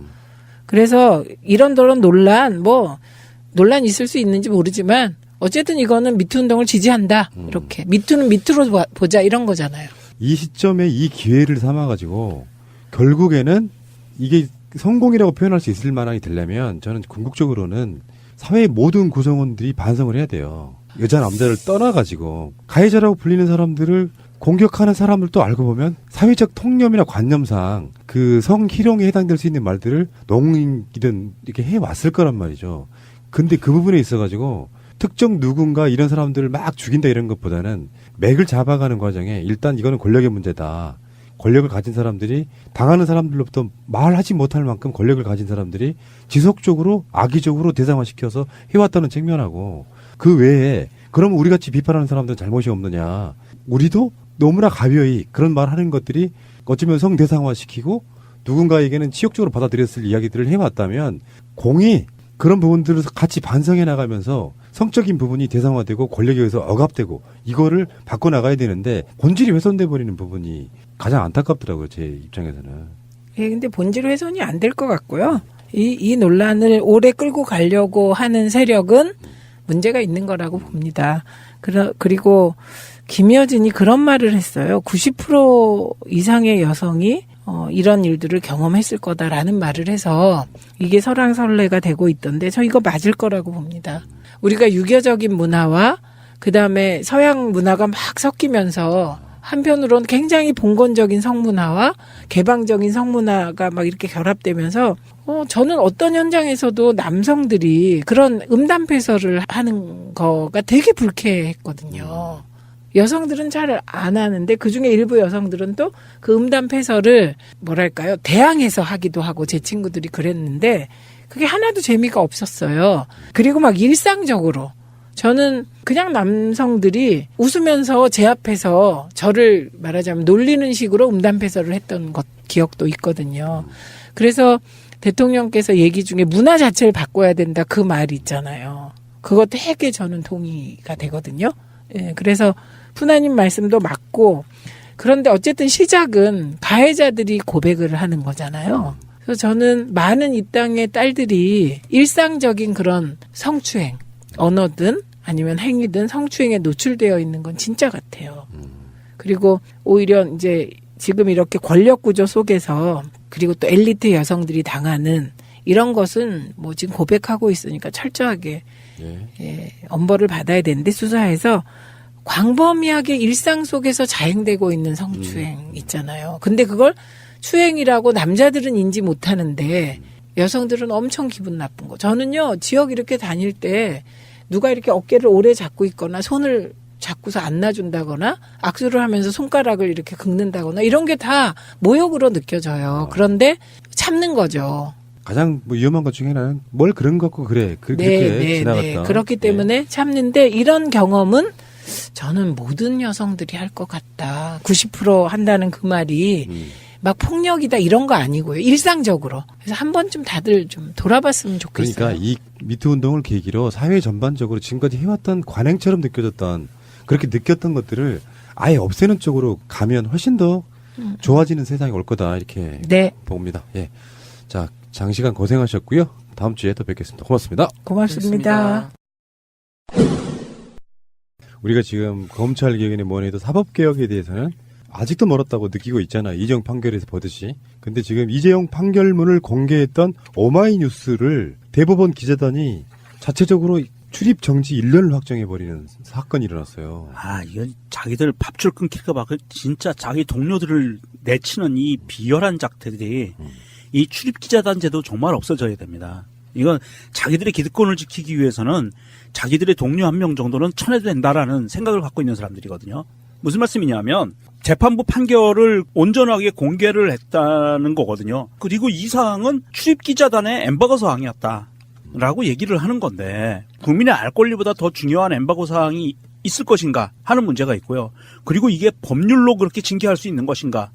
그래서 이런저런 논란 있을 수 있는지 모르지만 어쨌든 이거는 미투 운동을 지지한다. 이렇게. 미투는 미투로 보자 이런 거잖아요. 이 시점에 이 기회를 삼아가지고 결국에는 이게 성공이라고 표현할 수 있을 만하게 되려면 저는 궁극적으로는 사회의 모든 구성원들이 반성을 해야 돼요. 여자 남자를 떠나가지고 가해자라고 불리는 사람들을 공격하는 사람들도 알고 보면 사회적 통념이나 관념상 그 성희롱에 해당될 수 있는 말들을 농이든 이렇게 해왔을 거란 말이죠. 근데 그 부분에 있어가지고 특정 누군가 이런 사람들을 막 죽인다 이런 것보다는 맥을 잡아가는 과정에 일단 이거는 권력의 문제다. 권력을 가진 사람들이 당하는 사람들로부터 말하지 못할 만큼 권력을 가진 사람들이 지속적으로 악의적으로 대상화시켜서 해왔다는 측면하고 그 외에 그럼 우리같이 비판하는 사람들은 잘못이 없느냐. 우리도 너무나 가벼이 그런 말하는 것들이 어쩌면 성대상화시키고 누군가에게는 치욕적으로 받아들였을 이야기들을 해왔다면 공이 그런 부분들을 같이 반성해 나가면서 성적인 부분이 대상화되고 권력에 의해서 억압되고 이거를 바꿔나가야 되는데 본질이 훼손돼 버리는 부분이 가장 안타깝더라고요. 제 입장에서는. 예, 근데 본질 훼손이 안 될 것 같고요. 이 논란을 오래 끌고 가려고 하는 세력은 문제가 있는 거라고 봅니다. 그리고 김여진이 그런 말을 했어요. 90% 이상의 여성이 이런 일들을 경험했을 거다라는 말을 해서 이게 설왕설래가 되고 있던데 저 이거 맞을 거라고 봅니다. 우리가 유교적인 문화와 그다음에 서양 문화가 막 섞이면서 한편으로는 굉장히 봉건적인 성문화와 개방적인 성문화가 막 이렇게 결합되면서 저는 어떤 현장에서도 남성들이 그런 음담패설을 하는 거가 되게 불쾌했거든요. 여성들은 잘 안 하는데 그중에 일부 여성들은 또 그 음담패설을 뭐랄까요 대항해서 하기도 하고 제 친구들이 그랬는데 그게 하나도 재미가 없었어요. 그리고 막 일상적으로 저는 그냥 남성들이 웃으면서 제 앞에서 저를 말하자면 놀리는 식으로 음담패설을 했던 기억도 있거든요. 그래서 대통령께서 얘기 중에 문화 자체를 바꿔야 된다 그 말이 있잖아요. 그거 되게 저는 동의가 되거든요. 예, 그래서 푸나님 말씀도 맞고 그런데 어쨌든 시작은 가해자들이 고백을 하는 거잖아요. 그래서 저는 많은 이 땅의 딸들이 일상적인 그런 성추행, 언어든 아니면 행위든 성추행에 노출되어 있는 건 진짜 같아요. 그리고 오히려 이제 지금 이렇게 권력 구조 속에서 그리고 또 엘리트 여성들이 당하는 이런 것은 뭐 지금 고백하고 있으니까 철저하게 예, 엄벌을 받아야 되는데 수사해서 광범위하게 일상 속에서 자행되고 있는 성추행 있잖아요. 근데 그걸 추행이라고 남자들은 인지 못하는데 여성들은 엄청 기분 나쁜 거. 저는요 지역 이렇게 다닐 때 누가 이렇게 어깨를 오래 잡고 있거나 손을 잡고서 안 놔준다거나 악수를 하면서 손가락을 이렇게 긁는다거나 이런 게 다 모욕으로 느껴져요. 그런데 참는 거죠. 가장 위험한 것 중에 하나는 뭘 그런 것 같고 그래. 그렇게 지나갔다. 그렇기 때문에 참는데 이런 경험은 저는 모든 여성들이 할 것 같다. 90% 한다는 그 말이 막 폭력이다 이런 거 아니고요. 일상적으로. 그래서 한 번쯤 다들 좀 돌아봤으면 좋겠어요. 그러니까 이 미투 운동을 계기로 사회 전반적으로 지금까지 해왔던 관행처럼 느껴졌던 그렇게 느꼈던 것들을 아예 없애는 쪽으로 가면 훨씬 더 좋아지는 세상이 올 거다 이렇게 봅니다. 예. 자, 장시간 고생하셨고요. 다음 주에 또 뵙겠습니다. 고맙습니다. 고맙습니다. 우리가 지금 검찰 개혁이니 뭐니 해도 사법개혁에 대해서는 아직도 멀었다고 느끼고 있잖아. 이재용 판결에서 보듯이. 근데 지금 이재용 판결문을 공개했던 오마이뉴스를 대법원 기자단이 자체적으로 출입 정지 1년을 확정해버리는 사건이 일어났어요. 이건 자기들 밥줄 끊길까 봐 진짜 자기 동료들을 내치는 이 비열한 작태들이 이 출입기자단제도 정말 없어져야 됩니다. 이건 자기들의 기득권을 지키기 위해서는 자기들의 동료 한 명 정도는 쳐내도 된다라는 생각을 갖고 있는 사람들이거든요. 무슨 말씀이냐면 재판부 판결을 온전하게 공개를 했다는 거거든요. 그리고 이 사항은 출입기자단의 엠바고 사항이었다라고 얘기를 하는 건데 국민의 알 권리보다 더 중요한 엠바고 사항이 있을 것인가 하는 문제가 있고요. 그리고 이게 법률로 그렇게 징계할 수 있는 것인가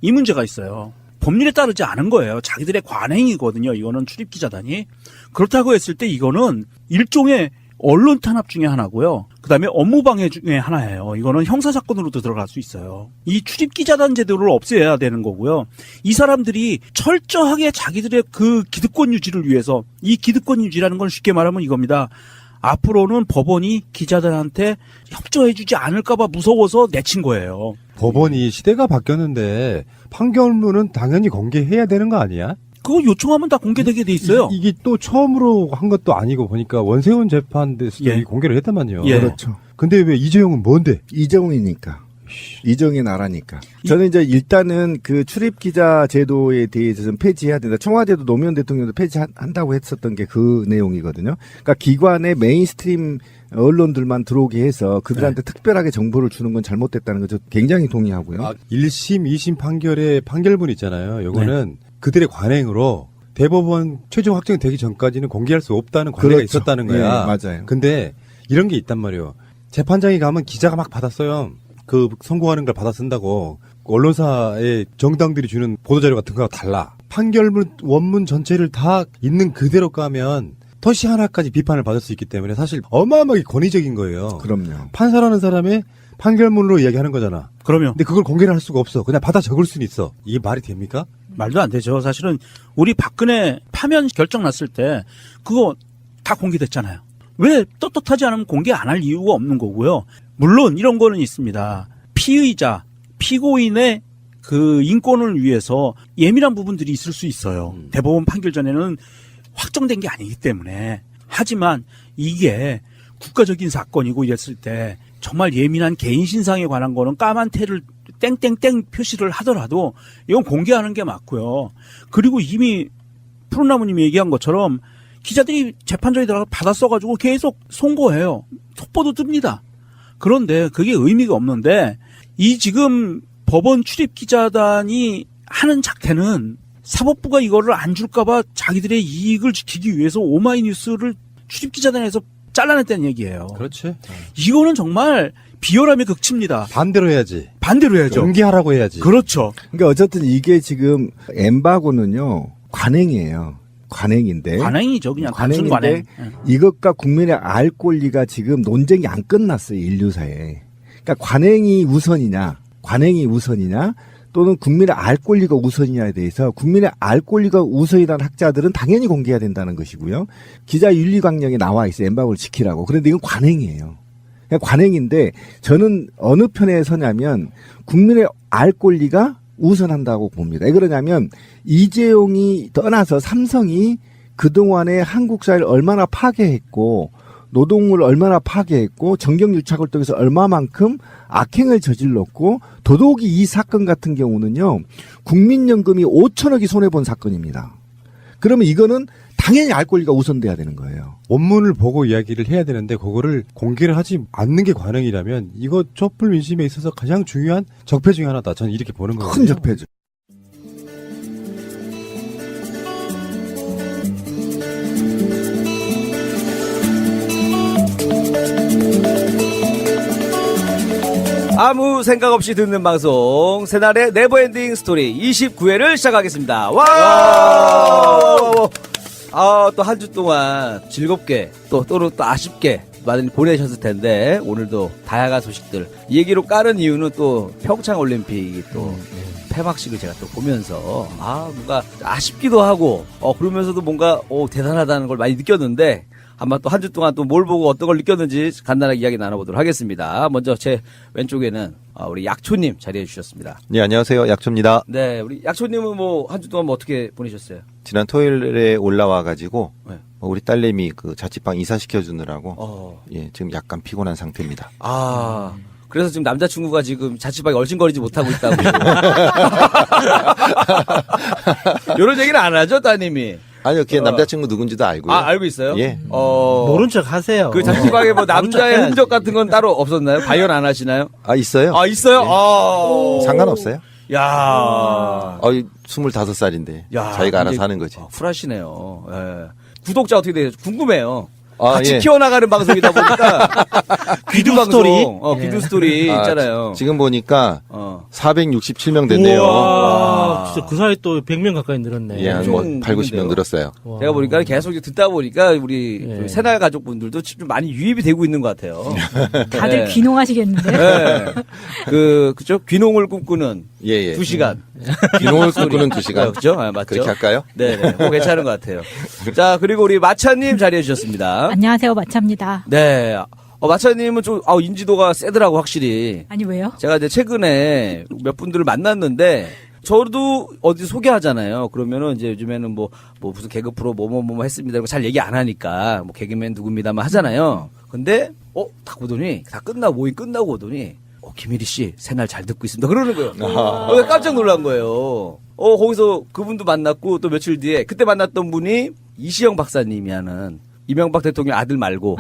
이 문제가 있어요. 법률에 따르지 않은 거예요. 자기들의 관행이거든요. 이거는 출입기자단이. 그렇다고 했을 때 이거는 일종의 언론 탄압 중에 하나고요. 그다음에 업무방해 중에 하나예요. 이거는 형사사건으로도 들어갈 수 있어요. 이 출입기자단 제도를 없애야 되는 거고요. 이 사람들이 철저하게 자기들의 그 기득권 유지를 위해서 이 기득권 유지라는 건 쉽게 말하면 이겁니다. 앞으로는 법원이 기자들한테 협조해주지 않을까 봐 무서워서 내친 거예요. 법원이 시대가 바뀌었는데 판결문은 당연히 공개해야 되는 거 아니야? 그거 요청하면 다 공개되게 돼 있어요. 이게 또 처음으로 한 것도 아니고 보니까 원세훈 재판에서 예. 공개를 했단 말이에요. 예. 그렇죠. 근데 왜 이재용은 뭔데? 이정이니까. 이정의 나라니까. 저는 이제 일단은 그 출입기자 제도에 대해서 좀 폐지해야 된다. 청와대도 노무현 대통령도 폐지한다고 했었던 게 그 내용이거든요. 그러니까 기관의 메인스트림 언론들만 들어오게 해서 그들한테 특별하게 정보를 주는 건 잘못됐다는 거죠. 굉장히 동의하고요. 1심, 2심 판결의 판결문 있잖아요. 요거는 그들의 관행으로 대법원 최종 확정되기 전까지는 공개할 수 없다는 관례가 그렇죠. 있었다는 거야. 예, 맞아요. 근데 이런 게 있단 말이에요. 재판장에 가면 기자가 막 받았어요. 그 성공하는 걸 받아 쓴다고. 언론사의 정당들이 주는 보도자료 같은 거와 달라. 판결문 원문 전체를 다 있는 그대로 까면 토시 하나까지 비판을 받을 수 있기 때문에 사실 어마어마하게 권위적인 거예요. 그럼요. 판사라는 사람의 판결문으로 이야기하는 거잖아. 그러면 근데 그걸 공개를 할 수가 없어. 그냥 받아 적을 수는 있어. 이게 말이 됩니까? 말도 안 되죠. 사실은 우리 박근혜 파면 결정 났을 때 그거 다 공개됐잖아요. 왜 떳떳하지 않으면 공개 안 할 이유가 없는 거고요. 물론 이런 거는 있습니다. 피의자, 피고인의 그 인권을 위해서 예민한 부분들이 있을 수 있어요. 대법원 판결 전에는 확정된 게 아니기 때문에. 하지만 이게 국가적인 사건이고 이랬을 때 정말 예민한 개인 신상에 관한 거는 까만 테를 땡땡땡 표시를 하더라도 이건 공개하는 게 맞고요. 그리고 이미 푸른나무님이 얘기한 것처럼 기자들이 재판정에 들어가서 받아 써가지고 계속 송고해요. 속보도 뜹니다. 그런데 그게 의미가 없는데 이 지금 법원 출입기자단이 하는 작태는 사법부가 이거를 안 줄까봐 자기들의 이익을 지키기 위해서 오마이뉴스를 출입기자단에서 잘라냈다는 얘기예요. 그렇지. 이거는 정말 비열함의 극치입니다. 반대로 해야지. 반대로 해야죠. 공개하라고 해야지. 그렇죠. 그러니까 어쨌든 이게 지금 엠바고는요 관행이에요. 관행인데. 관행이죠. 그냥 단순 관행. 이것과 국민의 알 권리가 지금 논쟁이 안 끝났어요. 인류사에. 그러니까 관행이 우선이냐 또는 국민의 알 권리가 우선이냐에 대해서 국민의 알 권리가 우선이라는 학자들은 당연히 공개해야 된다는 것이고요. 기자 윤리 강령에 나와 있어요. 엠바고를 지키라고. 그런데 이건 관행이에요. 그냥 관행인데 저는 어느 편에 서냐면 국민의 알 권리가 우선한다고 봅니다. 왜 그러냐면 이재용이 떠나서 삼성이 그동안에 한국 사회를 얼마나 파괴했고 노동을 얼마나 파괴했고 정경유착을 통해서 얼마만큼 악행을 저질렀고 더더욱이 이 사건 같은 경우는요. 국민연금이 5천억이 손해본 사건입니다. 그러면 이거는 당연히 알 권리가 우선돼야 되는 거예요. 원문을 보고 이야기를 해야 되는데 그거를 공개를 하지 않는 게 관행이라면 이거 촛불 민심에 있어서 가장 중요한 적폐 중에 하나다. 저는 이렇게 보는 거예요. 큰 적폐죠. 아무 생각 없이 듣는 방송 새날의 네버엔딩 스토리 29회를 시작하겠습니다. 와! 또 한 주 동안 즐겁게 또는 또 아쉽게 많이 보내셨을 텐데 오늘도 다양한 소식들 이 얘기로 까는 이유는 또 평창올림픽이 또 폐막식을 제가 또 보면서 뭔가 아쉽기도 하고 그러면서도 뭔가 대단하다는 걸 많이 느꼈는데 한번 또 한 주 동안 또 뭘 보고 어떤 걸 느꼈는지 간단하게 이야기 나눠보도록 하겠습니다. 먼저 제 왼쪽에는 우리 약초님 자리해 주셨습니다. 네, 안녕하세요. 약초입니다. 네, 우리 약초님은 뭐 한 주 동안 뭐 어떻게 보내셨어요? 지난 토요일에 올라와가지고 네. 우리 딸내미 그 자취방 이사시켜 주느라고 예, 지금 약간 피곤한 상태입니다. 아, 그래서 지금 남자친구가 지금 자취방에 얼씬거리지 못하고 있다고. 이런 얘기는 안 하죠, 따님이? 아니요, 걔 남자친구 누군지도 알고요. 아, 알고 있어요? 예. 모른 척 하세요. 그 자취방에 뭐 남자의 흔적 같은 건 따로 없었나요? 발견 안 하시나요? 아, 있어요. 아, 있어요? 예. 상관없어요. 야. 25살인데 야, 자기가 알아서 근데, 하는 거지. 쿨하시네요. 예. 구독자 어떻게 돼요? 궁금해요. 아, 같이 예. 키워나가는 방송이다 보니까 귀두 방송, 스토리. 귀두 스토리 아, 있잖아요. 지금 보니까 467명 됐네요. 우와, 진짜 그 사이 또 100명 가까이 늘었네. 예, 한 뭐 엄청 8, 90명 있는데요. 늘었어요. 제가 보니까 계속 듣다 보니까 우리 예. 저희 새날 가족분들도 좀 많이 유입이 되고 있는 것 같아요. 다들 네. 귀농하시겠는데? 네. 그죠? 귀농을 꿈꾸는 예, 예. 2시간. 귀농을 꿈꾸는 2시간. 그죠? 아, 맞죠? 그렇게 할까요? 네네. 뭐 괜찮은 것 같아요. 자, 그리고 우리 마차님 자리해 주셨습니다. 안녕하세요, 마차입니다. 네. 마차님은 좀, 인지도가 세더라고, 확실히. 아니, 왜요? 제가 이제 최근에 몇 분들을 만났는데, 저도 어디 소개하잖아요. 그러면은 이제 요즘에는 뭐 무슨 개그 프로 뭐 했습니다. 이런 거 잘 얘기 안 하니까, 뭐 개그맨 누굽니다만 하잖아요. 근데, 딱 보더니, 모임 끝나고 오더니, 김일희 씨, 새날 잘 듣고 있습니다. 그러는 거예요. 깜짝 놀란 거예요. 거기서 그분도 만났고, 또 며칠 뒤에, 그때 만났던 분이 이시영 박사님이 하는, 이명박 대통령 아들 말고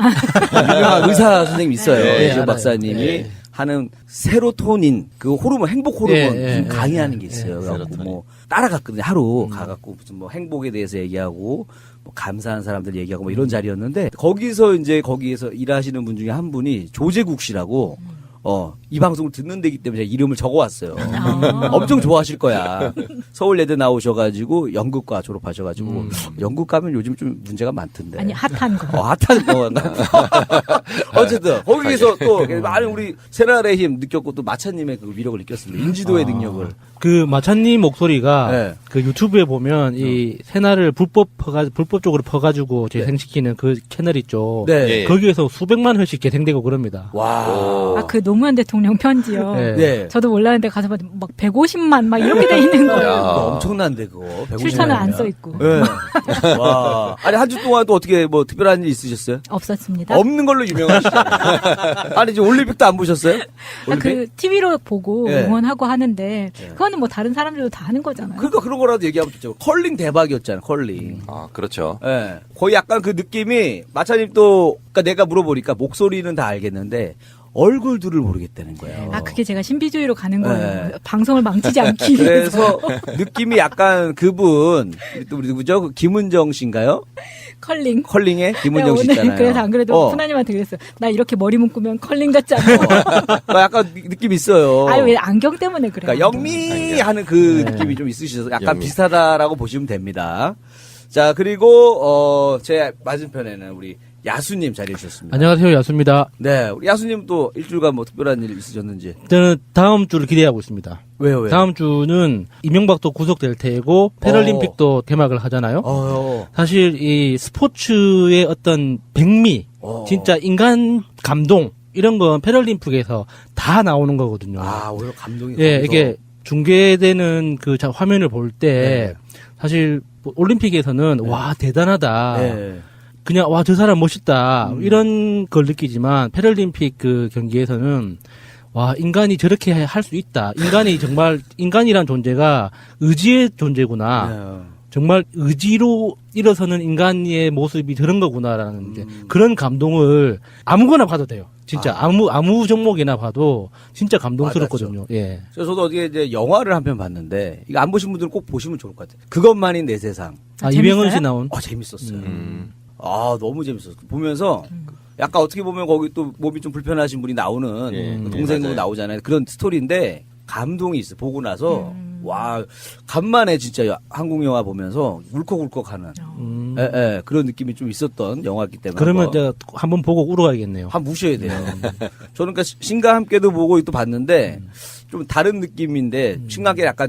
유명한 의사 선생님 있어요. 네, 이시영 알아요. 박사님이 네. 하는 세로토닌 그 호르몬 행복 호르몬 예, 무슨 강의하는 게 있어요. 그래갖고 세로토닌. 뭐 따라갔거든요. 하루 가갖고 무슨 뭐 행복에 대해서 얘기하고 뭐 감사한 사람들 얘기하고 뭐 이런 자리였는데 거기서 일하시는 분 중에 한 분이 조재국 씨라고 이 방송을 듣는 데기 때문에 제가 이름을 적어왔어요. 엄청 좋아하실 거야. 서울예대 나오셔가지고 연극과 졸업하셔가지고 연극 가면 요즘 좀 문제가 많던데. 아니, 핫한 거. 핫한 거. 어쨌든 거기서 또 많은 우리 새날의 힘 느꼈고 또 마차님의 그 위력을 느꼈습니다. 인지도의 능력을. 그 마차님 목소리가 네. 그 유튜브에 보면 이 새날을 불법적으로 퍼가지고 재생시키는 그 채널 있죠. 네. 거기에서 수백만 회씩 재생되고 그럽니다. 와. 아, 그 노무현 대통령 편지요. 네. 네. 저도 몰랐는데 가서 봤더니 막 150만 막 이렇게 돼 있는 거예요. 그거 엄청난데 그거. 150만 출처는 안 원이면. 써 있고. 네. 와. 아니 한 주 동안 또 어떻게 뭐 특별한 일 있으셨어요? 없었습니다. 없는 걸로 유명하시죠. 아니 지금 올림픽도 안 보셨어요? 아, 그 TV로 보고 네. 응원하고 하는데 그거는 뭐 다른 사람들도 다 하는 거잖아요. 그러니까 그런 거라도 얘기하면 좋죠. 컬링 대박이었잖아요. 컬링. 아, 그렇죠. 예. 거의 약간 그 느낌이 마차님 또 그러니까 내가 물어보니까 목소리는 다 알겠는데 얼굴들을 모르겠다는 거예요. 아, 그게 제가 신비주의로 가는 거예요. 네. 방송을 망치지 않기 위해서. 그래서 느낌이 약간 그분 또 우리 누구죠? 그 김은정 씨인가요? 컬링. 컬링의 김은정 씨 오늘 있잖아요. 그래서 안 그래도 푸나님한테 그랬어요. 나 이렇게 머리 묶으면 컬링 같지 않아? 그러니까 약간 느낌 있어요. 아니, 왜 안경 때문에 그래요? 그러니까 영미하는 그 느낌이 좀 있으셔서 약간 영미. 비슷하다라고 보시면 됩니다. 자, 그리고 제 맞은편에는 우리 야수님 자리해 주셨습니다. 안녕하세요, 야수입니다. 네, 우리 야수님 또 일주일간 뭐 특별한 일 있으셨는지. 저는 다음 주를 기대하고 있습니다. 왜요? 다음 주는 이명박도 구속될 테고 패럴림픽도 개막을 하잖아요. 사실 이 스포츠의 어떤 백미, 진짜 인간 감동 이런 건 패럴림픽에서 다 나오는 거거든요. 아, 오히려 감동이. 예, 거기서. 이게 중계되는 그 화면을 볼 때 네. 사실 뭐 올림픽에서는 와 대단하다. 네. 그냥 와 저 사람 멋있다 이런 걸 느끼지만 패럴림픽 그 경기에서는 와 인간이 저렇게 할 수 있다. 인간이 정말 인간이란 존재가 의지의 존재구나. 네. 정말 의지로 일어서는 인간의 모습이 저런 거구나라는 이제 그런 감동을 아무거나 봐도 돼요. 진짜 아무 종목이나 봐도 진짜 감동스럽거든요. 예. 저도 어디에 이제 영화를 한 편 봤는데 이거 안 보신 분들은 꼭 보시면 좋을 것 같아요. 그것만이 내 세상. 아, 이병헌 씨 나온. 재밌었어요. 너무 재밌었어요. 보면서 약간 어떻게 보면 거기 또 몸이 좀 불편하신 분이 나오는 동생으로 나오잖아요. 그런 스토리인데 감동이 있어. 보고 나서 와 간만에 진짜 한국 영화 보면서 울컥울컥하는 그런 느낌이 좀 있었던 영화였기 때문에 그러면 제가 한번 보고 울어가야겠네요. 한번 무셔야 돼요. 저는 그러니까 신과 함께도 보고 또 봤는데 좀 다른 느낌인데 층간계 약간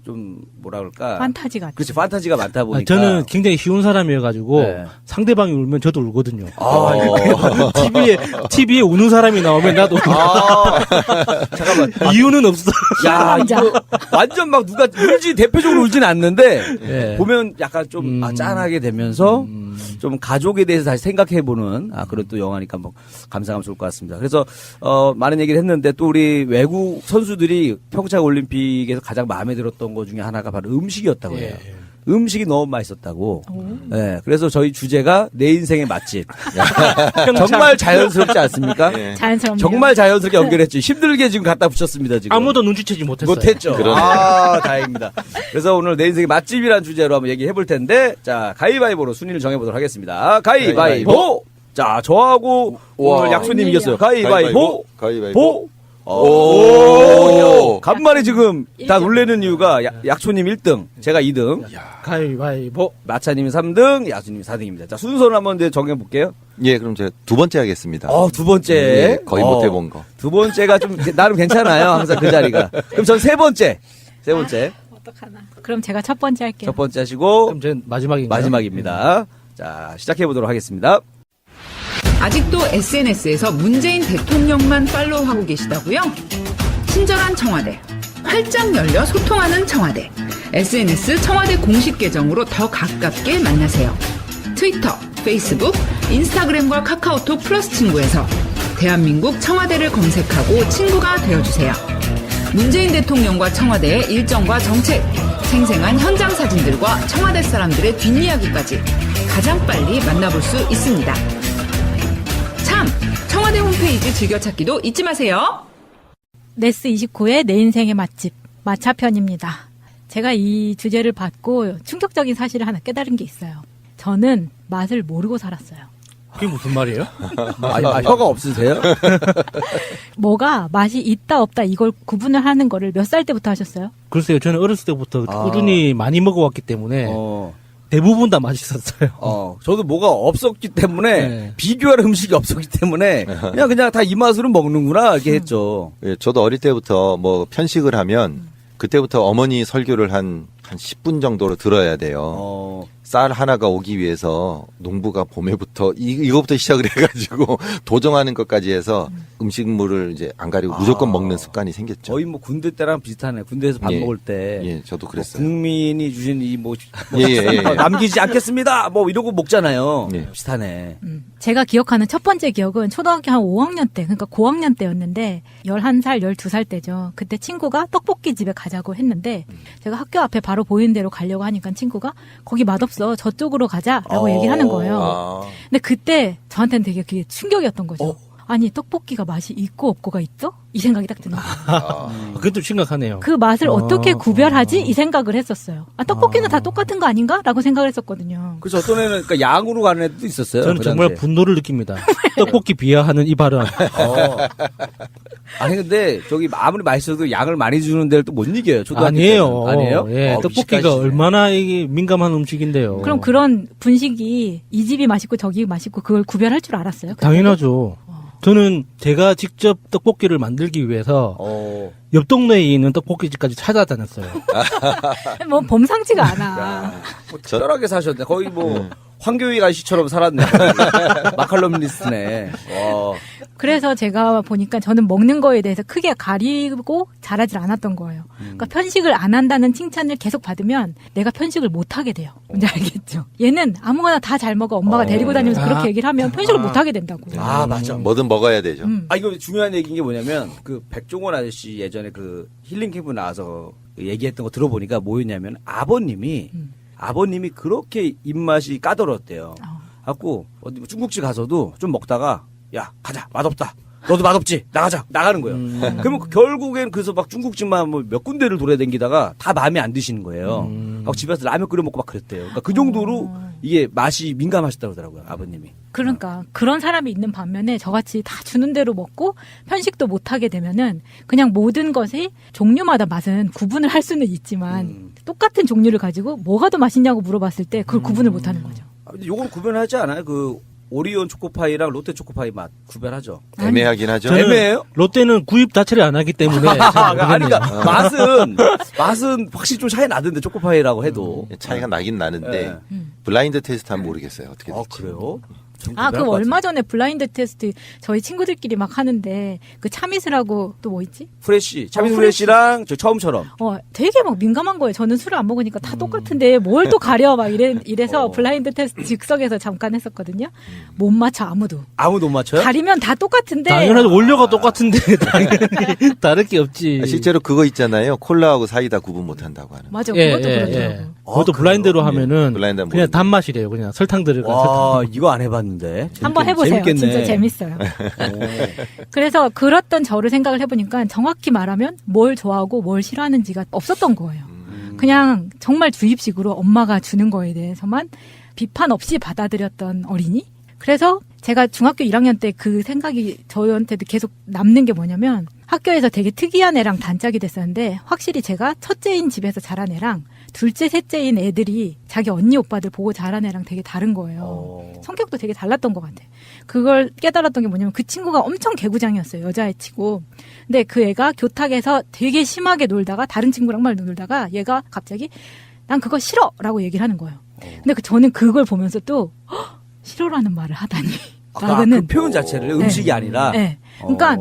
좀 뭐라 그럴까? 판타지 같아. 그렇지, 판타지가 많다 보니까. 저는 굉장히 쉬운 사람이어가지고 네. 상대방이 울면 저도 울거든요. TV에 우는 사람이 나오면 나도. 잠깐만. 이유는 없어. 야, 이거 완전 막 누가 울지 대표적으로 울진 않는데 네. 보면 약간 좀 짠하게 되면서 좀 가족에 대해서 다시 생각해보는 그런 또 영화니까 뭐 감상하면 좋을 것 같습니다. 그래서 많은 얘기를 했는데 또 우리 외국 선수들이 평창 올림픽에서 가장 마음에 들었던 것 중에 하나가 바로 음식이었다고 해요. 음식이 너무 맛있었다고. 네, 그래서 저희 주제가 내 인생의 맛집. 정말 자연스럽지 않습니까? 자연스럽네요. 정말 자연스럽게 연결했죠. 힘들게 지금 갖다 붙였습니다. 지금. 아무도 눈치채지 못했어요. 못했죠. 다행입니다. 그래서 오늘 내 인생의 맛집이라는 주제로 한번 얘기해 볼 텐데, 자, 가위바위보로 순위를 정해보도록 하겠습니다. 가위바위보! 자, 저하고 오늘 약수님 이겼어요. 가위바위보! 가위바위보. 오! 간만에 지금 다 놀래는 이유가 약초님 1등, 제가 2등, 가위바위보. 마차님이 3등, 야수님이 4등입니다. 자, 순서를 한번 이제 정해볼게요. 예, 그럼 제가 두 번째 하겠습니다. 두 번째. 예, 거의 못 해본 거. 두 번째가 좀 나름 괜찮아요. 항상 그 자리가. 그럼 전 세 번째. 어떡하나. 그럼 제가 첫 번째 할게요. 첫 번째 하시고. 그럼 전 마지막인가요? 마지막입니다. 자, 시작해보도록 하겠습니다. 아직도 SNS에서 문재인 대통령만 팔로우하고 계시다고요? 친절한 청와대, 활짝 열려 소통하는 청와대, SNS 청와대 공식 계정으로 더 가깝게 만나세요. 트위터, 페이스북, 인스타그램과 카카오톡 플러스 친구에서 대한민국 청와대를 검색하고 친구가 되어주세요. 문재인 대통령과 청와대의 일정과 정책, 생생한 현장 사진들과 청와대 사람들의 뒷이야기까지 가장 빨리 만나볼 수 있습니다. 참! 청와대 홈페이지 즐겨찾기도 잊지 마세요. 네스29의 내 인생의 맛집, 마차편입니다. 제가 이 주제를 받고 충격적인 사실을 하나 깨달은 게 있어요. 저는 맛을 모르고 살았어요. 그게 무슨 말이에요? 혀가 없으세요? 뭐가 맛이 있다 없다 이걸 구분을 하는 거를 몇 살 때부터 하셨어요? 글쎄요, 저는 어렸을 때부터 꾸준히 많이 먹어왔기 때문에 대부분 다 맛있었어요. 저도 뭐가 없었기 때문에 네. 비교할 음식이 없었기 때문에 그냥 다 이 맛으로 먹는구나 이렇게 했죠. 예, 저도 어릴 때부터 뭐 편식을 하면 그때부터 어머니 설교를 한 10분 정도로 들어야 돼요. 쌀 하나가 오기 위해서 농부가 봄에부터 이거부터 시작을 해가지고 도정하는 것까지 해서 음식물을 이제 안 가리고 무조건 먹는 습관이 생겼죠. 거의 뭐 군대 때랑 비슷하네. 군대에서 밥 먹을 때. 예, 저도 그랬어요. 국민이 주신 이 예. 남기지 않겠습니다. 뭐 이러고 먹잖아요. 예. 비슷하네. 제가 기억하는 첫 번째 기억은 초등학교 한 5학년 때, 그러니까 고학년 때였는데 11살, 12살 때죠. 그때 친구가 떡볶이 집에 가자고 했는데 제가 학교 앞에 바로 보이는 대로 가려고 하니까 친구가 거기 맛없어. 저쪽으로 가자라고 얘기를 하는 거예요. 근데 그때 저한테는 되게 그게 충격이었던 거죠. 아니 떡볶이가 맛이 있고 없고가 있어? 이 생각이 딱 드는 거예요. 그건 좀 심각하네요. 그 맛을 어떻게 구별하지? 이 생각을 했었어요. 떡볶이는 다 똑같은 거 아닌가? 라고 생각을 했었거든요. 그래서 어떤 애는 그러니까 양으로 가는 애도 있었어요. 저는 그 정말 당시에. 분노를 느낍니다. 떡볶이 비하하는 이 발언. 아니 근데 저기 아무리 맛있어도 양을 많이 주는 데를 또 못 이겨요. 초등학교 아니에요. 때는. 아니에요? 예, 떡볶이가 미식가시네. 얼마나 이게 민감한 음식인데요. 그럼 그런 분식이 이 집이 맛있고 저기 맛있고 그걸 구별할 줄 알았어요? 당연하죠. 저는 제가 직접 떡볶이를 만들기 위해서 옆 동네에 있는 떡볶이집까지 찾아다녔어요. 뭐 범상치가 않아. 뭐 특별하게 사셨네. 거의 뭐 황교익 아저씨처럼 살았네. 마칼럼니스트네. 그래서 제가 보니까 저는 먹는 거에 대해서 크게 가리고 잘하질 않았던 거예요. 그러니까 편식을 안 한다는 칭찬을 계속 받으면 내가 편식을 못 하게 돼요. 뭔지 알겠죠? 얘는 아무거나 다 잘 먹어. 엄마가 데리고 다니면서 그렇게 얘기를 하면 편식을 못 하게 된다고. 맞아. 뭐든 먹어야 되죠. 이거 중요한 얘기인 게 뭐냐면 그 백종원 아저씨 예전에 그 힐링 캠프 나와서 얘기했던 거 들어보니까 뭐였냐면 아버님이 그렇게 입맛이 까다로웠대요. 갖고 어디 뭐 중국집 가서도 좀 먹다가 야 가자 맛없다. 너도 맛없지 나가자 나가는 거예요. 그러면 결국엔 그래서 막 중국집만 뭐 몇 군데를 돌아다니다가 다 마음에 안 드시는 거예요. 막 집에서 라면 끓여 먹고 막 그랬대요. 그러니까 그 정도로 이게 맛이 민감하셨다고 그러더라고요 아버님이. 그러니까 그런 사람이 있는 반면에 저같이 다 주는 대로 먹고 편식도 못 하게 되면은 그냥 모든 것이 종류마다 맛은 구분을 할 수는 있지만 똑같은 종류를 가지고 뭐가 더 맛있냐고 물어봤을 때 그걸 구분을 못 하는 거죠. 요건 구별하지 않아요? 그 오리온 초코파이랑 롯데 초코파이 맛 구별하죠. 애매하긴 하죠. 저는 애매해요? 롯데는 구입 자체를 안 하기 때문에 그러니까 맛은 확실히 좀 차이 나던데 초코파이라고 해도 차이가 나긴 나는데 네. 블라인드 테스트 하면 모르겠어요. 어떻게 될지. 그래요? 그 얼마 전에 블라인드 테스트 저희 친구들끼리 막 하는데 그 참이슬하고 또 뭐 있지? 프레쉬, 차민 프레쉬랑 저 처음처럼. 되게 막 민감한 거예요. 저는 술을 안 먹으니까 다 똑같은데 뭘 또 가려 막 이래서 블라인드 테스트 즉석에서 잠깐 했었거든요. 못 맞춰 아무도 못 맞춰요? 가리면 다 똑같은데. 당연하죠. 원료가 똑같은데 당연히 다를 게 없지. 실제로 그거 있잖아요. 콜라하고 사이다 구분 못 한다고 하는. 맞아. 그것도 그렇더라고. 그것도 블라인드로 하면은 블라인드 그냥 단맛이래요. 그냥 설탕 들어간 와, 설탕. 이거 안 해봤는데. 한번 해보세요. 재밌겠네. 진짜 재밌어요. 그래서 그랬던 저를 생각을 해보니까 정확히 말하면 뭘 좋아하고 뭘 싫어하는지가 없었던 거예요. 그냥 정말 주입식으로 엄마가 주는 거에 대해서만 비판 없이 받아들였던 어린이? 그래서 제가 중학교 1학년 때 그 생각이 저한테도 계속 남는 게 뭐냐면 학교에서 되게 특이한 애랑 단짝이 됐었는데 확실히 제가 첫째인 집에서 자란 애랑 둘째, 셋째인 애들이 자기 언니, 오빠들 보고 자란 애랑 되게 다른 거예요. 성격도 되게 달랐던 것 같아. 그걸 깨달았던 게 뭐냐면 그 친구가 엄청 개구장이었어요. 여자애 치고. 근데 그 애가 교탁에서 되게 심하게 놀다가 다른 친구랑 말 놀다가 얘가 갑자기 난 그거 싫어! 라고 얘기를 하는 거예요. 근데 저는 그걸 보면서 또 싫어라는 말을 하다니. 그 표현 자체를 음식이 아니라. 네. 그러니까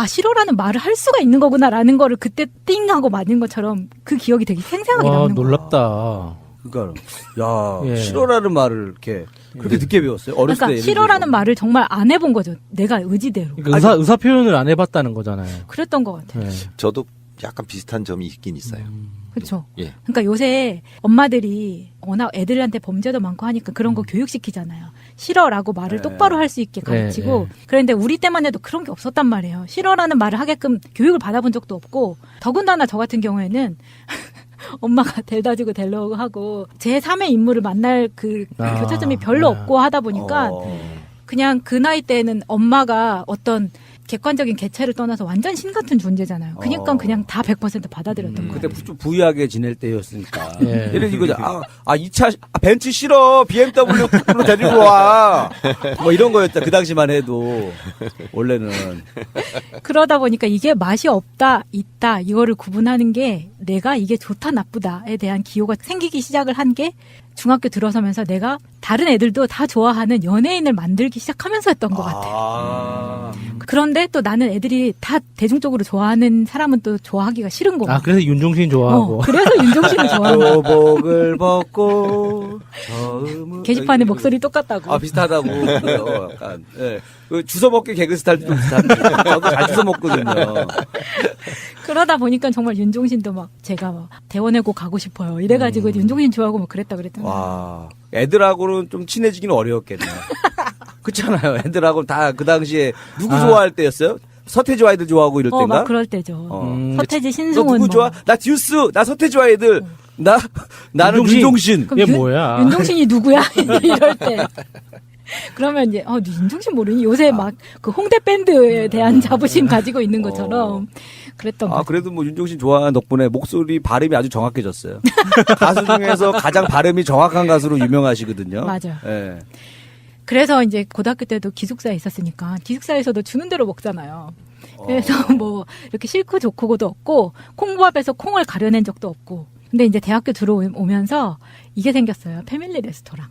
싫어라는 말을 할 수가 있는 거구나라는 거를 그때 띵 하고 맞은 것처럼 그 기억이 되게 생생하게 남는 거예요. 놀랍다. 그러니까 싫어라는 말을 이렇게 그렇게 늦게 배웠어요. 어렸을 그러니까 때. 싫어라는 말을 정말 안 해본 거죠. 내가 의지대로. 그러니까 의사 표현을 안 해봤다는 거잖아요. 그랬던 것 같아요. 저도 약간 비슷한 점이 있긴 있어요. 그렇죠. 예. 그러니까 요새 엄마들이 워낙 애들한테 범죄도 많고 하니까 그런 거 교육시키잖아요. 싫어라고 말을 똑바로 할 수 있게 가르치고. 그런데 우리 때만 해도 그런 게 없었단 말이에요. 싫어라는 말을 하게끔 교육을 받아본 적도 없고 더군다나 저 같은 경우에는 엄마가 데려다 주고 데려오고 하고 제3의 인물을 만날 그 교차점이 별로 없고 하다 보니까 그냥 그 나이 때는 엄마가 어떤 객관적인 개체를 떠나서 완전 신 같은 존재잖아요. 그러니까 그냥 다 100% 받아들였던 거예요. 그때 좀 부유하게 지낼 때였으니까. 예를 이거죠. 이 차, 벤츠 싫어. BMW로 데리고 와. 뭐 이런 거였다. 그 당시만 해도. 원래는. 그러다 보니까 이게 맛이 없다, 있다, 이거를 구분하는 게 내가 이게 좋다, 나쁘다에 대한 기호가 생기기 시작을 한 게 중학교 들어서면서 내가 다른 애들도 다 좋아하는 연예인을 만들기 시작하면서였던 것 같아요. 그런데 또 나는 애들이 다 대중적으로 좋아하는 사람은 또 좋아하기가 싫은 거고. 그래서 윤종신 좋아하고. 그래서 윤종신을 좋아하고. 교복을 벗고 게시판에 목소리 똑같다고. 비슷하다고. 약간. 예. 그 주워 먹기 개그 스타일도 좀 비슷한데. 저도 잘 주워 먹거든요. 그러다 보니까 정말 윤종신도 막 제가 막 대원의 곡 가고 싶어요. 이래가지고 윤종신 좋아하고 막 그랬더니. 와, 애들하고는 좀 친해지기는 어려웠겠네. 그렇잖아요. 애들하고는 다 그 당시에 누구 좋아할 때였어요? 서태지 아이들 좋아하고 이럴 때인가? 막 그럴 때죠. 서태지, 신승훈. 너 누구 좋아? 나 듀스, 나 서태지 아이들. 나는 윤종신. 이게 뭐야? 윤종신이 누구야? 이럴 때. 그러면 이제 윤종신 모르니? 요새 막 그 홍대 밴드에 대한 자부심 가지고 있는 것처럼 그랬던 거. 그래도 뭐 윤종신 좋아하는 덕분에 목소리 발음이 아주 정확해졌어요. 가수 중에서 가장 발음이 정확한 가수로 유명하시거든요. 맞아요. 예. 그래서 이제 고등학교 때도 기숙사에 있었으니까 기숙사에서도 주는 대로 먹잖아요. 그래서 뭐 이렇게 싫고 좋고도 없고 콩밥에서 콩을 가려낸 적도 없고. 근데 이제 대학교 들어오면서 이게 생겼어요. 패밀리 레스토랑.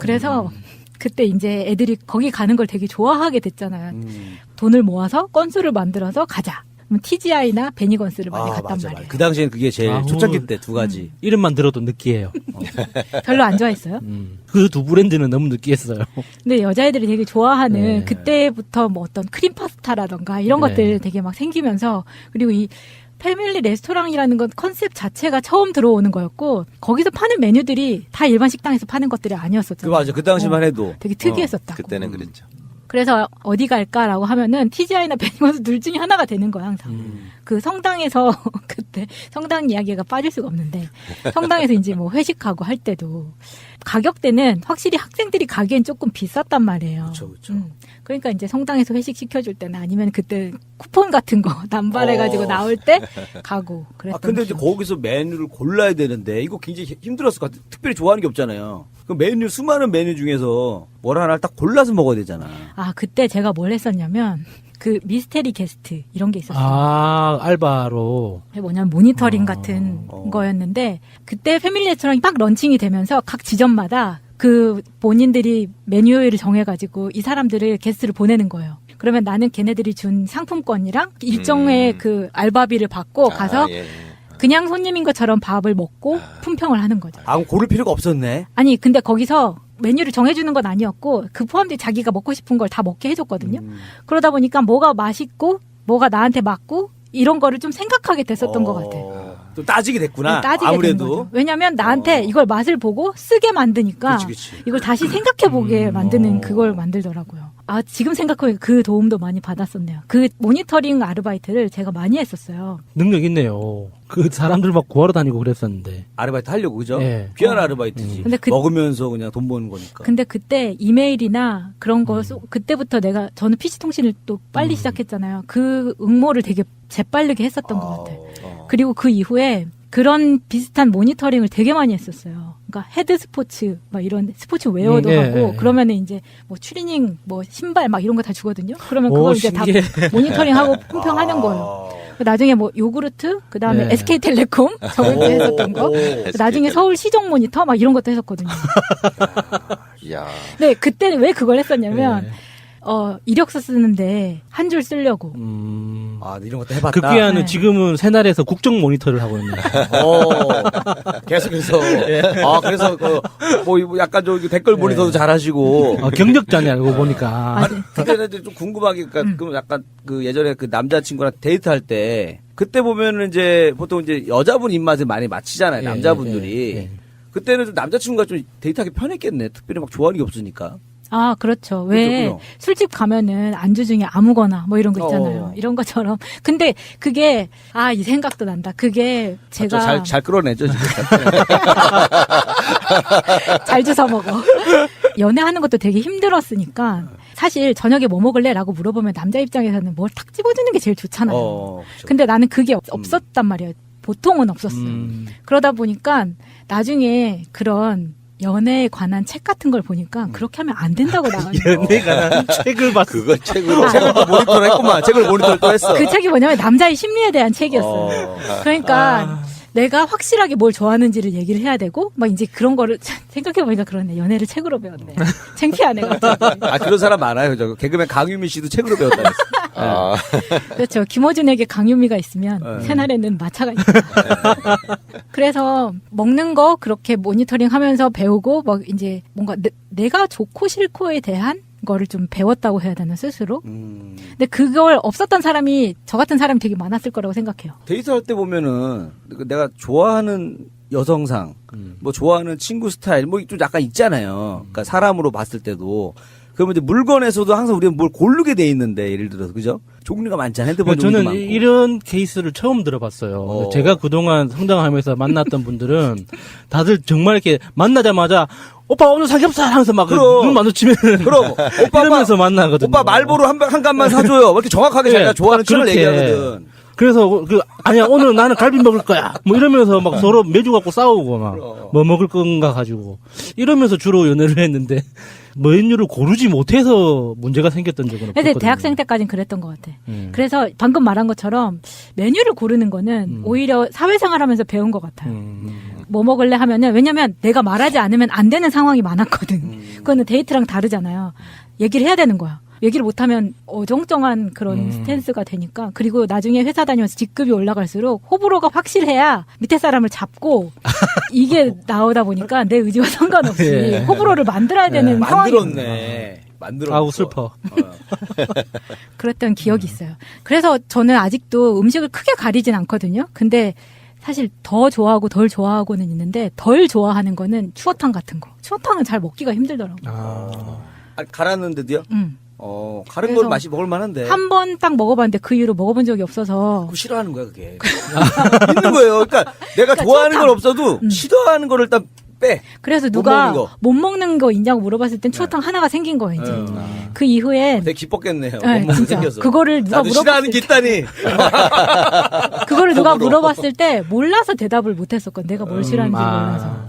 그래서 그때 이제 애들이 거기 가는 걸 되게 좋아하게 됐잖아요. 돈을 모아서 건수를 만들어서 가자. 그럼 TGI나 베니건스를 많이 갔단 말이에요. 그 당시엔 그게 제일 초창기 때 두 가지. 이름만 들어도 느끼해요. 별로 안 좋아했어요? 그 두 브랜드는 너무 느끼했어요. 근데 여자애들이 되게 좋아하는 그때부터 뭐 어떤 크림 파스타라던가 이런 것들 되게 막 생기면서 그리고 이 패밀리 레스토랑이라는 건 컨셉 자체가 처음 들어오는 거였고 거기서 파는 메뉴들이 다 일반 식당에서 파는 것들이 아니었었잖아요. 맞아. 그 당시만 해도. 되게 특이했었다. 그때는 그랬죠. 그래서 어디 갈까라고 하면은 TGI나 베니건스 둘 중에 하나가 되는 거야 항상. 그 성당에서 그때 성당 이야기가 빠질 수가 없는데 성당에서 이제 뭐 회식하고 할 때도 가격대는 확실히 학생들이 가기엔 조금 비쌌단 말이에요. 그렇죠. 그러니까 이제 성당에서 회식 시켜줄 때나 아니면 그때 쿠폰 같은 거 남발해가지고 나올 때 가고 그랬던. 근데 이제 거기서 메뉴를 골라야 되는데 이거 굉장히 힘들었을 것 같아요. 특별히 좋아하는 게 없잖아요. 그 메뉴 수많은 메뉴 중에서 뭘 하나 딱 골라서 먹어야 되잖아. 아, 그때 제가 뭘 했었냐면 그 미스테리 게스트 이런 게 있었어요. 아, 알바로. 뭐냐면 모니터링 같은 거였는데 그때 패밀리 레스토랑이 딱 런칭이 되면서 각 지점마다 그 본인들이 메뉴를 정해가지고 이 사람들을 게스트를 보내는 거예요. 그러면 나는 걔네들이 준 상품권이랑 일정의 그 알바비를 받고 가서 예. 그냥 손님인 것처럼 밥을 먹고 품평을 하는 거죠. 아, 고를 필요가 없었네. 아니 근데 거기서 메뉴를 정해주는 건 아니었고 그 포함된 자기가 먹고 싶은 걸 다 먹게 해줬거든요. 그러다 보니까 뭐가 맛있고 뭐가 나한테 맞고 이런 거를 좀 생각하게 됐었던 것 같아요. 또 따지게 됐구나. 따지게 된 아무래도. 거죠. 왜냐하면 나한테 이걸 맛을 보고 쓰게 만드니까 그치. 이걸 다시 생각해보게 만드는 그걸 만들더라고요. 아, 지금 생각해보니까 그 도움도 많이 받았었네요. 그 모니터링 아르바이트를 제가 많이 했었어요. 능력 있네요. 그 사람들 막 구하러 다니고 그랬었는데. 아르바이트 하려고, 그죠? 예. 귀한 아르바이트지. 근데 먹으면서 그냥 돈 버는 거니까. 근데 그때 이메일이나 그런 거 그때부터 저는 PC통신을 또 빨리 시작했잖아요. 그 응모를 되게 재빠르게 했었던 것 같아요. 그리고 그 이후에 그런 비슷한 모니터링을 되게 많이 했었어요. 그러니까 헤드 스포츠 막 이런 스포츠 웨어도 하고 그러면은 이제 뭐 추리닝 뭐 신발 막 이런 거 다 주거든요. 그러면 그걸 이제 신기해. 다 모니터링하고 품평하는 거예요. 나중에 뭐 요구르트 그다음에 SK텔레콤 저번 주에 했었던 거. 나중에 서울 시정 모니터 막 이런 것도 했었거든요. 야. 네, 그때는 왜 그걸 했었냐면 이력서 쓰는데 한 줄 쓰려고. 아, 이런 것도 해봤다. 극기야는 네. 지금은 새날에서 국정 모니터를 하고 있네요. 계속해서. 아, 그래서 뭐 약간 저 댓글 모니터도 잘하시고. 경력자네 알고 보니까. 그때는 좀 궁금한 게, 그럼 약간 그 예전에 그 남자친구랑 데이트할 때 그때 보면은 이제 보통 이제 여자분 입맛에 많이 맞추잖아요. 남자분들이. 그때는 좀 남자친구가 좀 데이트하기 편했겠네. 특별히 막 좋아하는 게 없으니까. 아, 그렇죠. 왜 그렇군요. 술집 가면은 안주 중에 아무거나 뭐 이런 거 있잖아요. 이런 것처럼. 근데 그게 이 생각도 난다. 그게 제가 잘 끌어내죠, 지금. 잘 주워 먹어. 연애하는 것도 되게 힘들었으니까 사실 저녁에 뭐 먹을래라고 물어보면 남자 입장에서는 뭘 탁 집어주는 게 제일 좋잖아요. 근데 나는 그게 없었단 말이에요. 보통은 없었어요. 그러다 보니까 나중에 그런 연애에 관한 책 같은 걸 보니까 그렇게 하면 안 된다고 나와요. 연애에 관한 책을 봤어. 그걸 책으로. 책을 또 모니터를 했구만. 책을 모니터를 또 했어. 그 책이 뭐냐면 남자의 심리에 대한 책이었어요. 그러니까 내가 확실하게 뭘 좋아하는지를 얘기를 해야 되고 막 이제 그런 거를 생각해보니까 그러네. 연애를 책으로 배웠네. 창피하네. 갑자기. 아, 그런 사람 많아요. 저 개그맨 강유미 씨도 책으로 배웠다 그랬어. 그렇죠. 김어준에게 강유미가 있으면 새날에는 마차가 있다. 그래서 먹는 거 그렇게 모니터링 하면서 배우고 막 이제 뭔가 내가 좋고 싫고에 대한 거를 좀 배웠다고 해야 되나 스스로. 근데 그걸 없었던 사람이 저 같은 사람이 되게 많았을 거라고 생각해요. 데이트할 때 보면은 내가 좋아하는 여성상, 뭐 좋아하는 친구 스타일, 뭐 좀 약간 있잖아요. 그러니까 사람으로 봤을 때도. 그러면 이제 물건에서도 항상 우리는 뭘 고르게 돼 있는데, 예를 들어서, 그죠? 종류가 많잖아요. 핸드폰 종류도 저는 많고. 이런 케이스를 처음 들어봤어요. 제가 그동안 성장하면서 만났던 분들은 다들 정말 이렇게 만나자마자 오빠 오늘 삼겹살 하면서 막 눈 마주치면 그럼 오빠 이러면서 만나거든요. 오빠 말보로 한 간만 사줘요. 이렇게 정확하게 자기가 좋아하는 친구를 얘기하거든. 그래서 아니야 오늘 나는 갈비 먹을 거야. 뭐 이러면서 막 서로 매주 갖고 싸우고 막 뭐 먹을 건가 가지고 이러면서 주로 연애를 했는데 메뉴를 고르지 못해서 문제가 생겼던 적은 근데 없거든요. 대학생 때까지는 그랬던 것 같아. 그래서 방금 말한 것처럼 메뉴를 고르는 거는 오히려 사회생활하면서 배운 것 같아요. 뭐 먹을래 하면은 왜냐면 내가 말하지 않으면 안 되는 상황이 많았거든. 그거는 데이트랑 다르잖아요. 얘기를 해야 되는 거야. 얘기를 못하면 어정쩡한 그런 스탠스가 되니까. 그리고 나중에 회사 다니면서 직급이 올라갈수록 호불호가 확실해야 밑에 사람을 잡고 이게 나오다 보니까 내 의지와 상관없이 호불호를 만들어야 되는 상황이 만들었네. 아우 슬퍼. 그랬던 기억이 있어요. 그래서 저는 아직도 음식을 크게 가리진 않거든요. 근데 사실 더 좋아하고 덜 좋아하고는 있는데 덜 좋아하는 거는 추어탕 같은 거. 추어탕은 잘 먹기가 힘들더라고요. 갈았는데도요? 가른 그래서 건 맛이 먹을 만한데. 한 번 딱 먹어봤는데 그 이후로 먹어본 적이 없어서. 그거 싫어하는 거야, 그게. 있는 거예요. 그러니까 내가 좋아하는 건 없어도 싫어하는 거를 일단 빼. 그래서 누가 못 먹는 거 있냐고 물어봤을 땐 추어탕 하나가 생긴 거예요, 이제. 그 이후에. 되게 기뻤겠네요. 네, 못 먹는 진짜. 생겨서. 그거를 누가 나도 싫어하는 게 있다니. 그거를 누가 물어봤을 때 몰라서 대답을 못 했었거든. 내가 뭘 싫어하는지 몰라서.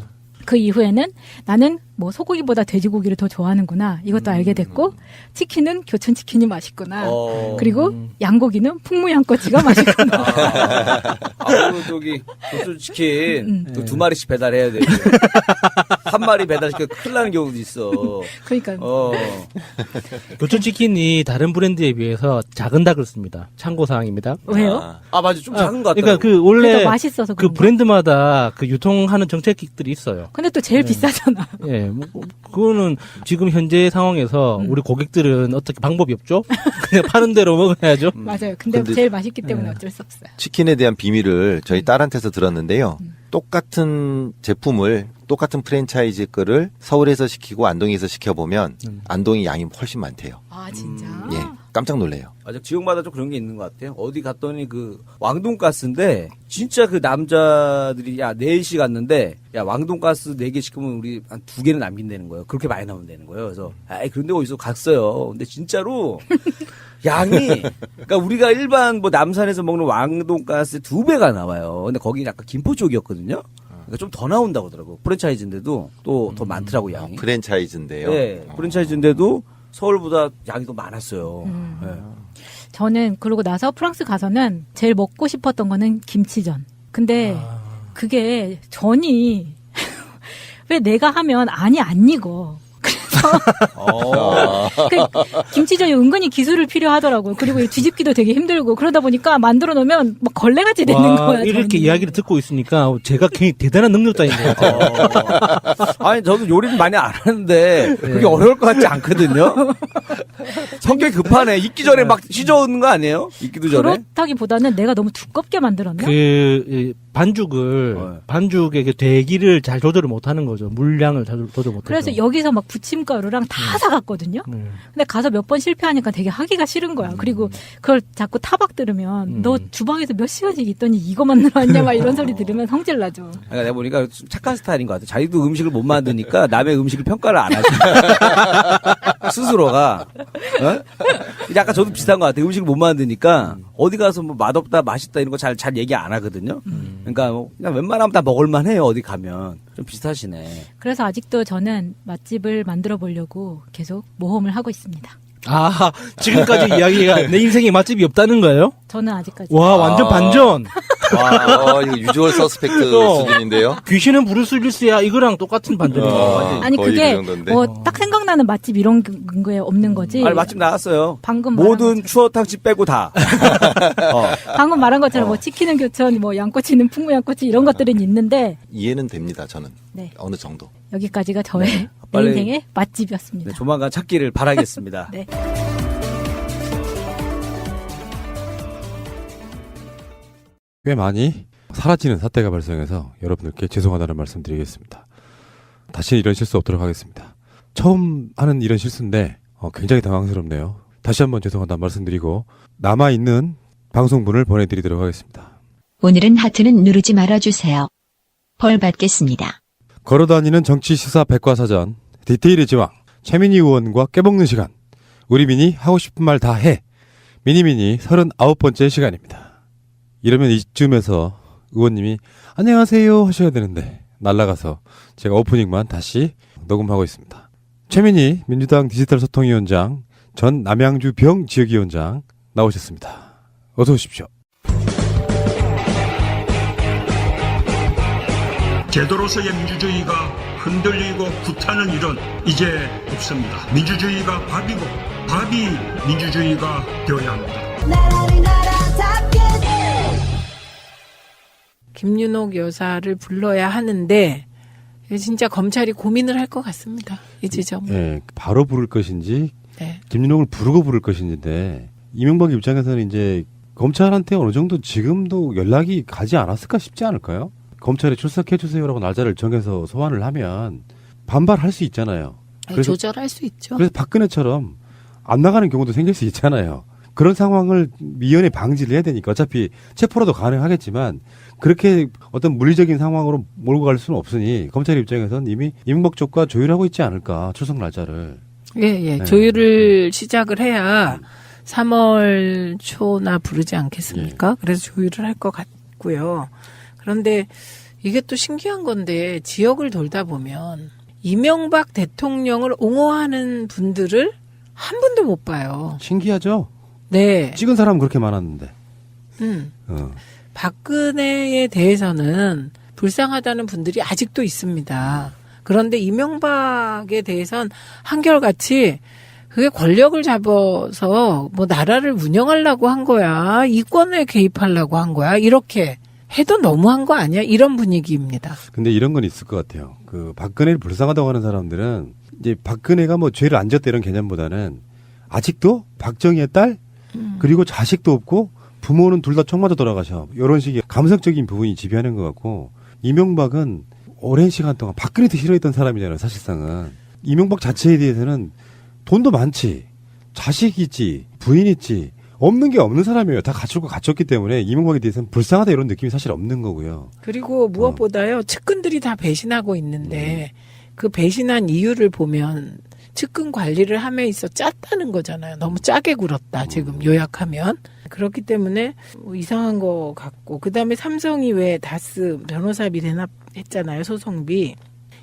그 이후에는 나는 뭐 소고기보다 돼지고기를 더 좋아하는구나. 이것도 알게 됐고 치킨은 교촌 치킨이 맛있구나. 그리고 양고기는 풍무양꼬치가 맛있구나. 저기 교촌 치킨 또 2마리씩 배달해야 돼. 한 마리 배달시켜 큰일 나는 경우도 있어. 그러니까 교촌 치킨이 다른 브랜드에 비해서 작은 닭을 씁니다. 참고 사항입니다. 왜요? 맞아, 좀 작은 것 같다. 그러니까 그 원래 그래도 맛있어서 그 브랜드마다 그 유통하는 정책들이 있어요. 근데 또 제일 비싸잖아. 예, 뭐, 그거는 지금 현재 상황에서 우리 고객들은 어떻게 방법이 없죠? 그냥 파는 대로 먹어야죠. 맞아요. 근데 제일 맛있기 때문에 어쩔 수 없어요. 치킨에 대한 비밀을 저희 딸한테서 들었는데요. 똑같은 제품을 똑같은 프랜차이즈 거를 서울에서 시키고 안동에서 시켜보면 안동이 양이 훨씬 많대요. 아 진짜? 예, 깜짝 놀래요. 맞아, 지역마다 좀 그런 게 있는 것 같아요. 어디 갔더니 그 왕돈가스인데 진짜 그 남자들이 야 4시 갔는데 야 왕돈가스 4개 시키면 우리 한 2개는 남긴다는 거예요. 그렇게 많이 나오면 되는 거예요. 그래서 아이 그런데 어디서 갔어요. 근데 진짜로 양이 그러니까 우리가 일반 뭐 남산에서 먹는 왕돈가스 2배가 나와요. 근데 거기 약간 김포 쪽이었거든요. 그러니까 좀 더 나온다고 하더라고. 프랜차이즈인데도 또 더 많더라고 양이. 프랜차이즈인데요. 네, 프랜차이즈인데도 서울보다 양이 더 많았어요. 네. 저는 그러고 나서 프랑스 가서는 제일 먹고 싶었던 거는 김치전. 근데 그게 전이 왜 내가 하면 안이 안 익어. 그 김치전이 은근히 기술을 필요하더라고요. 그리고 뒤집기도 되게 힘들고 그러다 보니까 만들어 놓으면 막 걸레같이 되는 거야. 이렇게 이야기를 듣고 있으니까 제가 굉장히 대단한 능력자인 것 같아요. 아니 저도 요리는 많이 안 하는데 그게 어려울 것 같지 않거든요. 성격이 급하네. 익기 전에 막 휘저는 거 아니에요? 익기도 전에? 그렇다기보다는 내가 너무 두껍게 만들었나? 반죽의 그 대기를 잘 조절을 못하는 거죠. 물량을 잘 조절 못해서. 그래서 여기서 막 부침가루랑 다 사갔거든요. 근데 가서 몇 번 실패하니까 되게 하기가 싫은 거야. 그리고 그걸 자꾸 타박 들으면 너 주방에서 몇 시간씩 있더니 이거 만들어 왔냐 막 이런 소리 들으면 성질 나죠. 그러니까 내가 보니까 좀 착한 스타일인 것 같아. 자기도 음식을 못 만드니까 남의 음식을 평가를 안 하지. 스스로가. 약간 저도 비슷한 것 같아요. 음식을 못 만드니까 어디 가서 뭐 맛없다, 맛있다 이런 거 잘 얘기 안 하거든요. 그러니까 뭐 그냥 웬만하면 다 먹을만 해요. 어디 가면. 좀 비슷하시네. 그래서 아직도 저는 맛집을 만들어 보려고 계속 모험을 하고 있습니다. 아, 지금까지 이야기가 내 인생에 맛집이 없다는 거예요? 저는 아직까지. 와, 완전 반전. 와, 이거 유주얼 서스펙트 수준인데요? 귀신은 브루스 윌리스야 이거랑 똑같은 반전이에요. 아니 그게 뭐 딱 생각나는 맛집 이런 거에 없는 거지. 아니 맛집 나왔어요. 방금 모든 추어탕집 빼고 다. 방금 말한 것처럼 뭐 치킨은 교촌, 뭐 양꼬치는 풍무양꼬치 이런 것들은 있는데 이해는 됩니다. 저는 네. 어느 정도. 여기까지가 저의 내 인생의 맛집이었습니다. 네, 조만간 찾기를 바라겠습니다. 네. 꽤 많이 사라지는 사태가 발생해서 여러분들께 죄송하다는 말씀 드리겠습니다. 다시 이런 실수 없도록 하겠습니다. 처음 하는 이런 실수인데 굉장히 당황스럽네요. 다시 한번 죄송하다는 말씀 드리고 남아있는 방송분을 보내드리도록 하겠습니다. 오늘은 하트는 누르지 말아주세요. 벌 받겠습니다. 걸어다니는 정치시사 백과사전 디테일의 제왕 최민희 의원과 깨먹는 시간 우리 미니 하고 싶은 말 다 해 미니미니 39번째 시간입니다. 이러면 이쯤에서 의원님이 안녕하세요 하셔야 되는데 날라가서 제가 오프닝만 다시 녹음하고 있습니다. 최민희 민주당 디지털 소통위원장 전 남양주 병 지역위원장 나오셨습니다. 어서 오십시오. 제도로서의 민주주의가 흔들리고 구타는 일은 이제 없습니다. 민주주의가 밥이고 밥이 민주주의가 되어야 합니다. 김윤옥 여사를 불러야 하는데 진짜 검찰이 고민을 할 것 같습니다. 이 지점. 네, 바로 부를 것인지 네. 김윤옥을 부르고 부를 것인지인데 이명박 입장에서는 이제 검찰한테 어느 정도 지금도 연락이 가지 않았을까 싶지 않을까요? 검찰에 출석해 주세요라고 날짜를 정해서 소환을 하면 반발할 수 있잖아요. 그래서, 조절할 수 있죠. 그래서 박근혜처럼 안 나가는 경우도 생길 수 있잖아요. 그런 상황을 미연에 방지를 해야 되니까 어차피 체포라도 가능하겠지만 그렇게 어떤 물리적인 상황으로 몰고 갈 수는 없으니 검찰 입장에서는 이미 이명박 쪽과 조율하고 있지 않을까 출석 날짜를. 예. 조율을 시작을 해야 3월 초나 부르지 않겠습니까? 그래서 조율을 할 것 같고요. 그런데 이게 또 신기한 건데 지역을 돌다 보면 이명박 대통령을 옹호하는 분들을 한 분도 못 봐요. 신기하죠? 네. 찍은 사람은 그렇게 많았는데. 박근혜에 대해서는 불쌍하다는 분들이 아직도 있습니다. 그런데 이명박에 대해선 한결같이 그게 권력을 잡아서 뭐 나라를 운영하려고 한 거야. 이권에 개입하려고 한 거야. 이렇게 해도 너무한 거 아니야? 이런 분위기입니다. 근데 이런 건 있을 것 같아요. 그 박근혜를 불쌍하다고 하는 사람들은 이제 박근혜가 뭐 죄를 안 졌다 이런 개념보다는 아직도 박정희의 딸 그리고 자식도 없고 부모는 둘 다 총 맞아 돌아가셔. 이런 식의 감성적인 부분이 지배하는 것 같고 이명박은 오랜 시간 동안 박근혜도 싫어했던 사람이잖아요. 사실상은. 이명박 자체에 대해서는 돈도 많지, 자식 있지, 부인 있지, 없는 게 없는 사람이에요. 다 갖추고 갖췄기 때문에 이명박에 대해서는 불쌍하다 이런 느낌이 사실 없는 거고요. 그리고 무엇보다요, 측근들이 다 배신하고 있는데 그 배신한 이유를 보면 측근 관리를 함에 있어 짰다는 거잖아요. 너무 짜게 굴었다, 지금 요약하면. 그렇기 때문에 뭐 이상한 거 같고, 그 다음에 삼성이 왜 다스 변호사비 대납했잖아요, 소송비.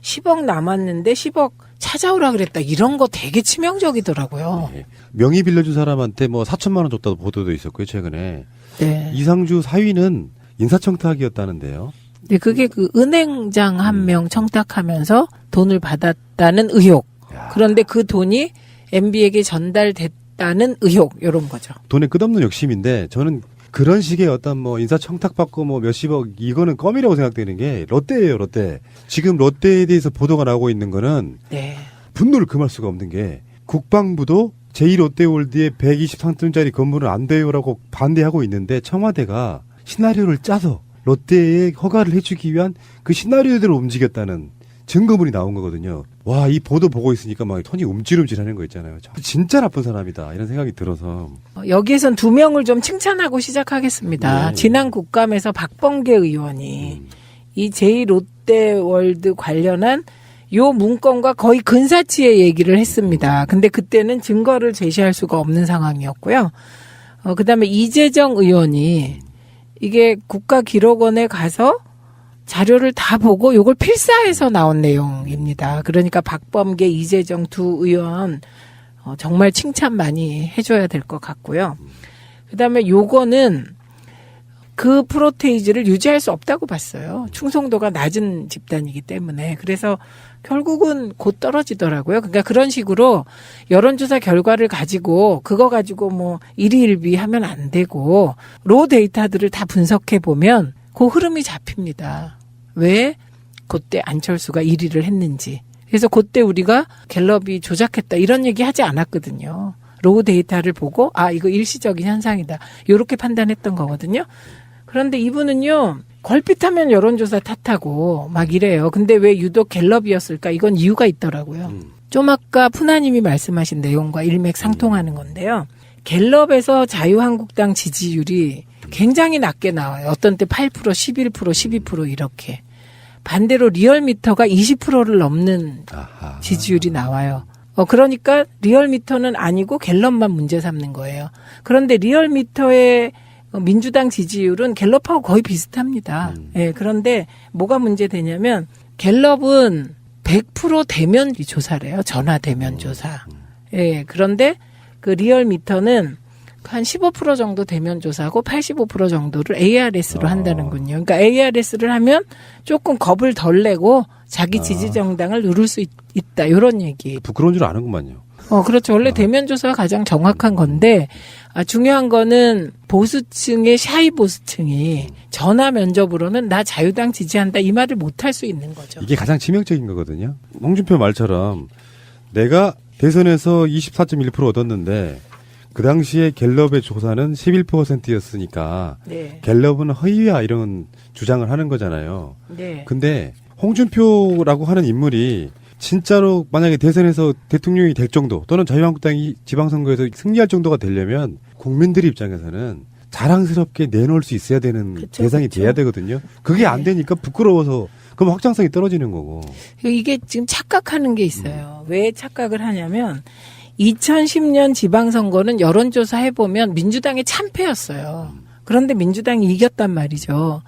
10억 남았는데 10억 찾아오라 그랬다. 이런 거 되게 치명적이더라고요. 네. 명의 빌려준 사람한테 뭐 4천만 원 줬다도 보도도 있었고요, 최근에. 네. 이상주 사위는 인사청탁이었다는데요. 네, 그게 그 은행장 한 명 청탁하면서 돈을 받았다는 의혹. 그런데 그 돈이 MB에게 전달됐다는 의혹, 이런 거죠. 돈의 끝없는 욕심인데 저는 그런 식의 어떤 뭐 인사 청탁받고 뭐 몇십억 이거는 껌이라고 생각되는 게 롯데예요, 롯데. 지금 롯데에 대해서 보도가 나오고 있는 거는 네. 분노를 금할 수가 없는 게 국방부도 제2롯데월드의 123층짜리 건물은 안 돼요라고 반대하고 있는데 청와대가 시나리오를 짜서 롯데에 허가를 해주기 위한 그 시나리오대로 움직였다는 증거물이 나온 거거든요. 와, 이 보도 보고 있으니까 막 손이 움찔움찔하는 거 있잖아요. 진짜 나쁜 사람이다 이런 생각이 들어서. 여기에선 두 명을 좀 칭찬하고 시작하겠습니다. 네. 지난 국감에서 박범계 의원이 이 제2롯데월드 관련한 요 문건과 거의 근사치의 얘기를 했습니다. 근데 그때는 증거를 제시할 수가 없는 상황이었고요. 그다음에 이재정 의원이 이게 국가기록원에 가서 자료를 다 보고 요걸 필사해서 나온 내용입니다. 그러니까 박범계, 이재정 두 의원 정말 칭찬 많이 해줘야 될 것 같고요. 그다음에 요거는 그 프로테이지를 유지할 수 없다고 봤어요. 충성도가 낮은 집단이기 때문에. 그래서 결국은 곧 떨어지더라고요. 그러니까 그런 식으로 여론조사 결과를 가지고 그거 가지고 뭐 일희일비 하면 안 되고 로 데이터들을 다 분석해 보면 그 흐름이 잡힙니다. 왜 그때 안철수가 1위를 했는지. 그래서 그때 우리가 갤럽이 조작했다 이런 얘기 하지 않았거든요. 로우 데이터를 보고 아 이거 일시적인 현상이다. 이렇게 판단했던 거거든요. 그런데 이분은요. 걸핏하면 여론조사 탓하고 막 이래요. 근데 왜 유독 갤럽이었을까? 이건 이유가 있더라고요. 좀 아까 푸나님이 말씀하신 내용과 일맥상통하는 건데요. 갤럽에서 자유한국당 지지율이 굉장히 낮게 나와요. 어떤 때 8%, 11%, 12% 이렇게. 반대로 리얼미터가 20%를 넘는 지지율이 나와요. 그러니까 리얼미터는 아니고 갤럽만 문제 삼는 거예요. 그런데 리얼미터의 민주당 지지율은 갤럽하고 거의 비슷합니다. 예, 그런데 뭐가 문제되냐면 갤럽은 100% 대면 조사래요. 전화 대면 조사. 예, 그런데 그 리얼미터는 한 15% 정도 대면 조사하고 85% 정도를 ARS로 한다는군요. 그러니까 ARS를 하면 조금 겁을 덜 내고 자기 지지 정당을 누를 수 있다. 이런 얘기. 부끄러운 줄 아는구만요. 그렇죠. 원래 대면 조사가 가장 정확한 건데 중요한 거는 보수층의 샤이 보수층이 전화 면접으로는 나 자유당 지지한다 이 말을 못 할 수 있는 거죠. 이게 가장 치명적인 거거든요. 홍준표 말처럼 내가 대선에서 24.1% 얻었는데 그 당시에 갤럽의 조사는 11%였으니까 네. 갤럽은 허위야 이런 주장을 하는 거잖아요. 네. 근데 홍준표라고 하는 인물이 진짜로 만약에 대선에서 대통령이 될 정도 또는 자유한국당이 지방선거에서 승리할 정도가 되려면 국민들 입장에서는 자랑스럽게 내놓을 수 있어야 되는 대상이 돼야 되거든요. 그게 안 되니까 부끄러워서 그럼 확장성이 떨어지는 거고. 이게 지금 착각하는 게 있어요. 왜 착각을 하냐면 2010년 지방선거는 여론조사 해보면 민주당의 참패였어요. 그런데 민주당이 이겼단 말이죠.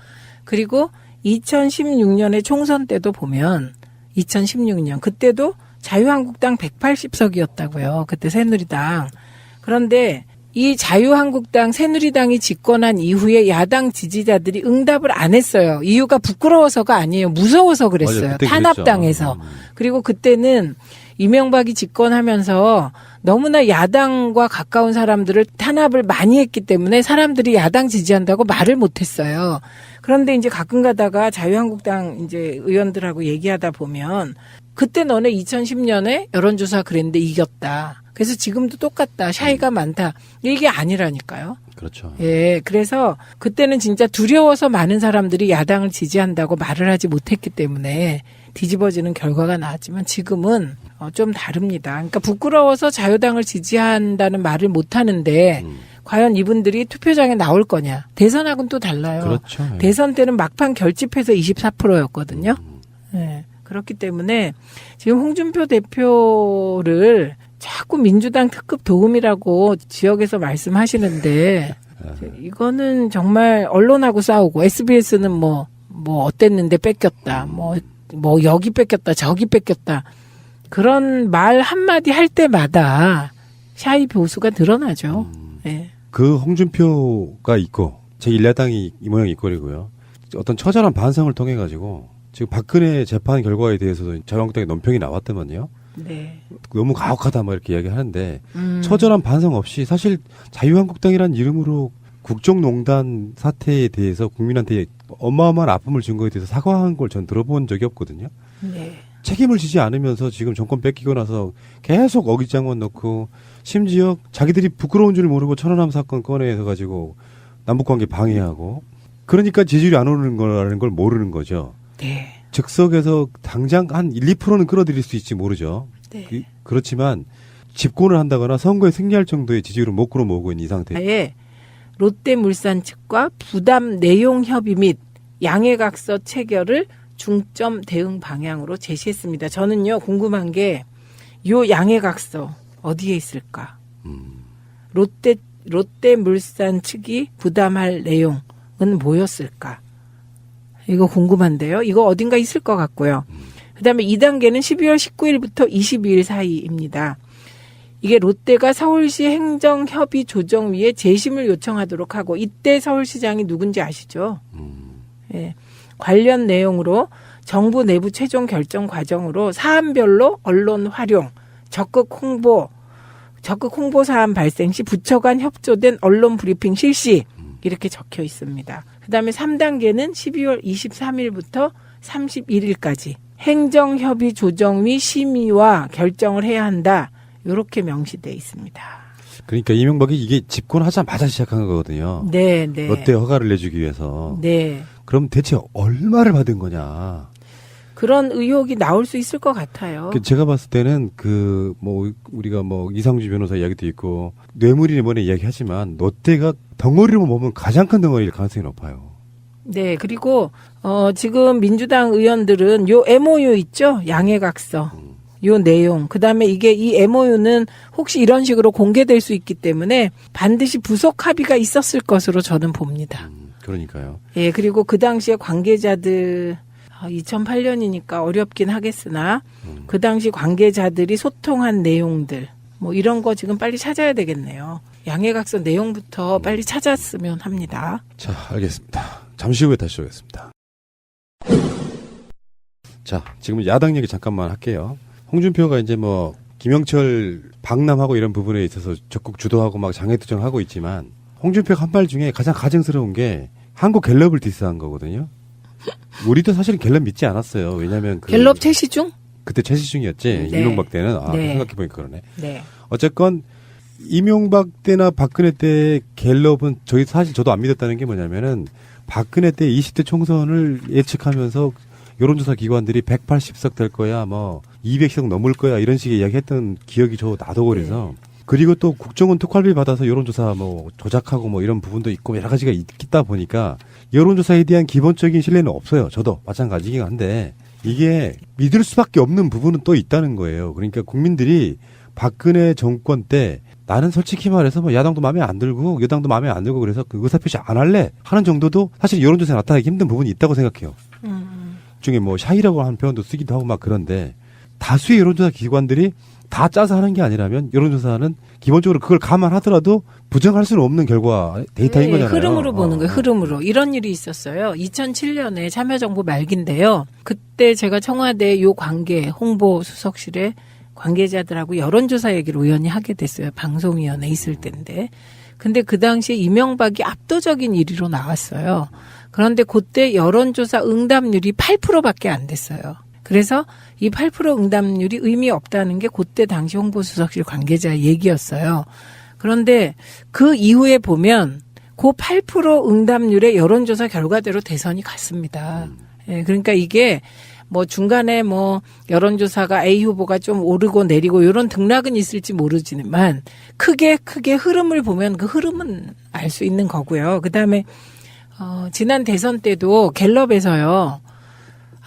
그리고 2016년에 총선 때도 보면 2016년 그때도 자유한국당 180석이었다고요. 그때 새누리당. 그런데 이 자유한국당 새누리당이 집권한 이후에 야당 지지자들이 응답을 안 했어요. 이유가 부끄러워서가 아니에요. 무서워서 그랬어요. 맞아요. 그때 탄압당해서. 그리고 그때는 이명박이 집권하면서 너무나 야당과 가까운 사람들을 탄압을 많이 했기 때문에 사람들이 야당 지지한다고 말을 못했어요. 그런데 이제 가끔 가다가 자유한국당 이제 의원들하고 얘기하다 보면 그때 너네 2010년에 여론조사 그랬는데 이겼다. 그래서 지금도 똑같다. 샤이가 많다. 이게 아니라니까요. 그렇죠. 예. 그래서 그때는 진짜 두려워서 많은 사람들이 야당을 지지한다고 말을 하지 못했기 때문에 뒤집어지는 결과가 나왔지만 지금은 좀 다릅니다. 그러니까 부끄러워서 자유당을 지지한다는 말을 못 하는데 과연 이분들이 투표장에 나올 거냐. 대선하고는 또 달라요. 그렇죠. 예. 대선 때는 막판 결집해서 24%였거든요. 예. 그렇기 때문에 지금 홍준표 대표를 자꾸 민주당 특급 도움이라고 지역에서 말씀하시는데 이거는 정말 언론하고 싸우고 SBS는 뭐 어땠는데 뺏겼다. 뭐 여기 뺏겼다. 저기 뺏겼다. 그런 말 한마디 할 때마다 샤이 보수가 늘어나죠. 네. 그 홍준표가 있고 제1야당이 이 모양 이 꼴이고요. 어떤 처절한 반성을 통해 가지고 지금 박근혜 재판 결과에 대해서도 자유한국당의 논평이 나왔더만요. 네. 너무 가혹하다 뭐 이렇게 이야기하는데 처절한 반성 없이 사실 자유한국당이라는 이름으로 국정농단 사태에 대해서 국민한테 어마어마한 아픔을 준 거에 대해서 사과한 걸 전 들어본 적이 없거든요. 네. 책임을 지지 않으면서 지금 정권 뺏기고 나서 계속 어깃장만 넣고 심지어 자기들이 부끄러운 줄 모르고 천안함 사건 꺼내서 가지고 남북관계 방해하고 그러니까 지지율이 안 오르는 거라는 걸 모르는 거죠. 네. 즉석에서 당장 한 1, 2%는 끌어들일 수 있지 모르죠. 네. 그렇지만 집권을 한다거나 선거에 승리할 정도의 지지율을 못 끌어모으고 있는 이 상태. 아예 롯데물산 측과 부담 내용 협의 및 양해각서 체결을 중점 대응 방향으로 제시했습니다. 저는요 궁금한 게 요 양해각서 어디에 있을까? 롯데물산 측이 부담할 내용은 뭐였을까? 이거 궁금한데요. 이거 어딘가 있을 것 같고요. 그다음에 2단계는 12월 19일부터 22일 사이입니다. 이게 롯데가 서울시 행정협의조정위에 재심을 요청하도록 하고 이때 서울시장이 누군지 아시죠? 예. 관련 내용으로 정부 내부 최종 결정 과정으로 사안별로 언론 활용, 적극 홍보 사안 발생 시 부처 간 협조된 언론 브리핑 실시 이렇게 적혀 있습니다. 그다음에 3단계는 12월 23일부터 31일까지 행정협의조정위 심의와 결정을 해야 한다. 이렇게 명시되어 있습니다. 그러니까 이명박이 이게 집권하자마자 시작한 거거든요. 네. 롯데 허가를 내주기 위해서. 네. 그럼 대체 얼마를 받은 거냐? 그런 의혹이 나올 수 있을 것 같아요. 제가 봤을 때는 우리가 이상주 변호사 이야기도 있고 뇌물이니 뭐니 이야기하지만 롯데가 덩어리로 보면 가장 큰 덩어리일 가능성이 높아요. 네, 그리고 지금 민주당 의원들은 요 MOU 있죠? 양해각서. 요 내용. 그다음에 이 MOU는 혹시 이런 식으로 공개될 수 있기 때문에 반드시 부속 합의가 있었을 것으로 저는 봅니다. 그러니까요. 예, 그리고 그 당시에 관계자들 2008년이니까 어렵긴 하겠으나 그 당시 관계자들이 소통한 내용들 이런 거 지금 빨리 찾아야 되겠네요. 양해각서 내용부터 빨리 찾았으면 합니다. 자, 알겠습니다. 잠시 후에 다시 오겠습니다. 자, 지금 야당 얘기 잠깐만 할게요. 홍준표가 이제 김영철 방남하고 이런 부분에 있어서 적극 주도하고 막 장애투쟁하고 있지만 홍준표가 한 말 중에 가장 가증스러운 게 한국 갤럽을 디스한 거거든요. 우리도 사실은 갤럽 믿지 않았어요. 왜냐하면 갤럽 최시중? 그때 최시중이었지. 네. 이명박 때는 네. 생각해보니까 그러네. 네. 어쨌건 이명박 때나 박근혜 때 갤럽은 사실 저도 안 믿었다는 게 뭐냐면은 박근혜 때 20대 총선을 예측하면서 여론조사 기관들이 180석 될 거야, 200석 넘을 거야 이런 식의 이야기했던 기억이 나도 그래서. 그리고 또 국정원 특활비 받아서 여론조사 조작하고 이런 부분도 있고 여러 가지가 있다 보니까 여론조사에 대한 기본적인 신뢰는 없어요. 저도 마찬가지긴 한데 이게 믿을 수밖에 없는 부분은 또 있다는 거예요. 그러니까 국민들이 박근혜 정권 때 나는 솔직히 말해서 뭐 야당도 마음에 안 들고 여당도 마음에 안 들고 그래서 그 의사표시 안 할래 하는 정도도 사실 여론조사에 나타나기 힘든 부분이 있다고 생각해요. 중에 뭐 샤이라고 하는 표현도 쓰기도 하고 막 그런데 다수의 여론조사 기관들이 다 짜서 하는 게 아니라면 여론조사는 기본적으로 그걸 감안하더라도 부정할 수는 없는 결과 데이터인 거잖아요. 흐름으로 보는 거예요. 흐름으로. 이런 일이 있었어요. 2007년에 참여정부 말기인데요. 그때 제가 청와대 요 관계 홍보 수석실에 관계자들하고 여론조사 얘기를 우연히 하게 됐어요. 방송위원회 있을 때인데. 근데 그 당시에 이명박이 압도적인 1위로 나왔어요. 그런데 그때 여론조사 응답률이 8%밖에 안 됐어요. 그래서 이 8% 응답률이 의미 없다는 게 그때 당시 홍보수석실 관계자 얘기였어요. 그런데 그 이후에 보면 그 8% 응답률의 여론조사 결과대로 대선이 갔습니다. 예, 그러니까 이게 뭐 중간에 뭐 여론조사가 A 후보가 좀 오르고 내리고 이런 등락은 있을지 모르지만 크게 흐름을 보면 그 흐름은 알 수 있는 거고요. 그다음에 지난 대선 때도 갤럽에서요.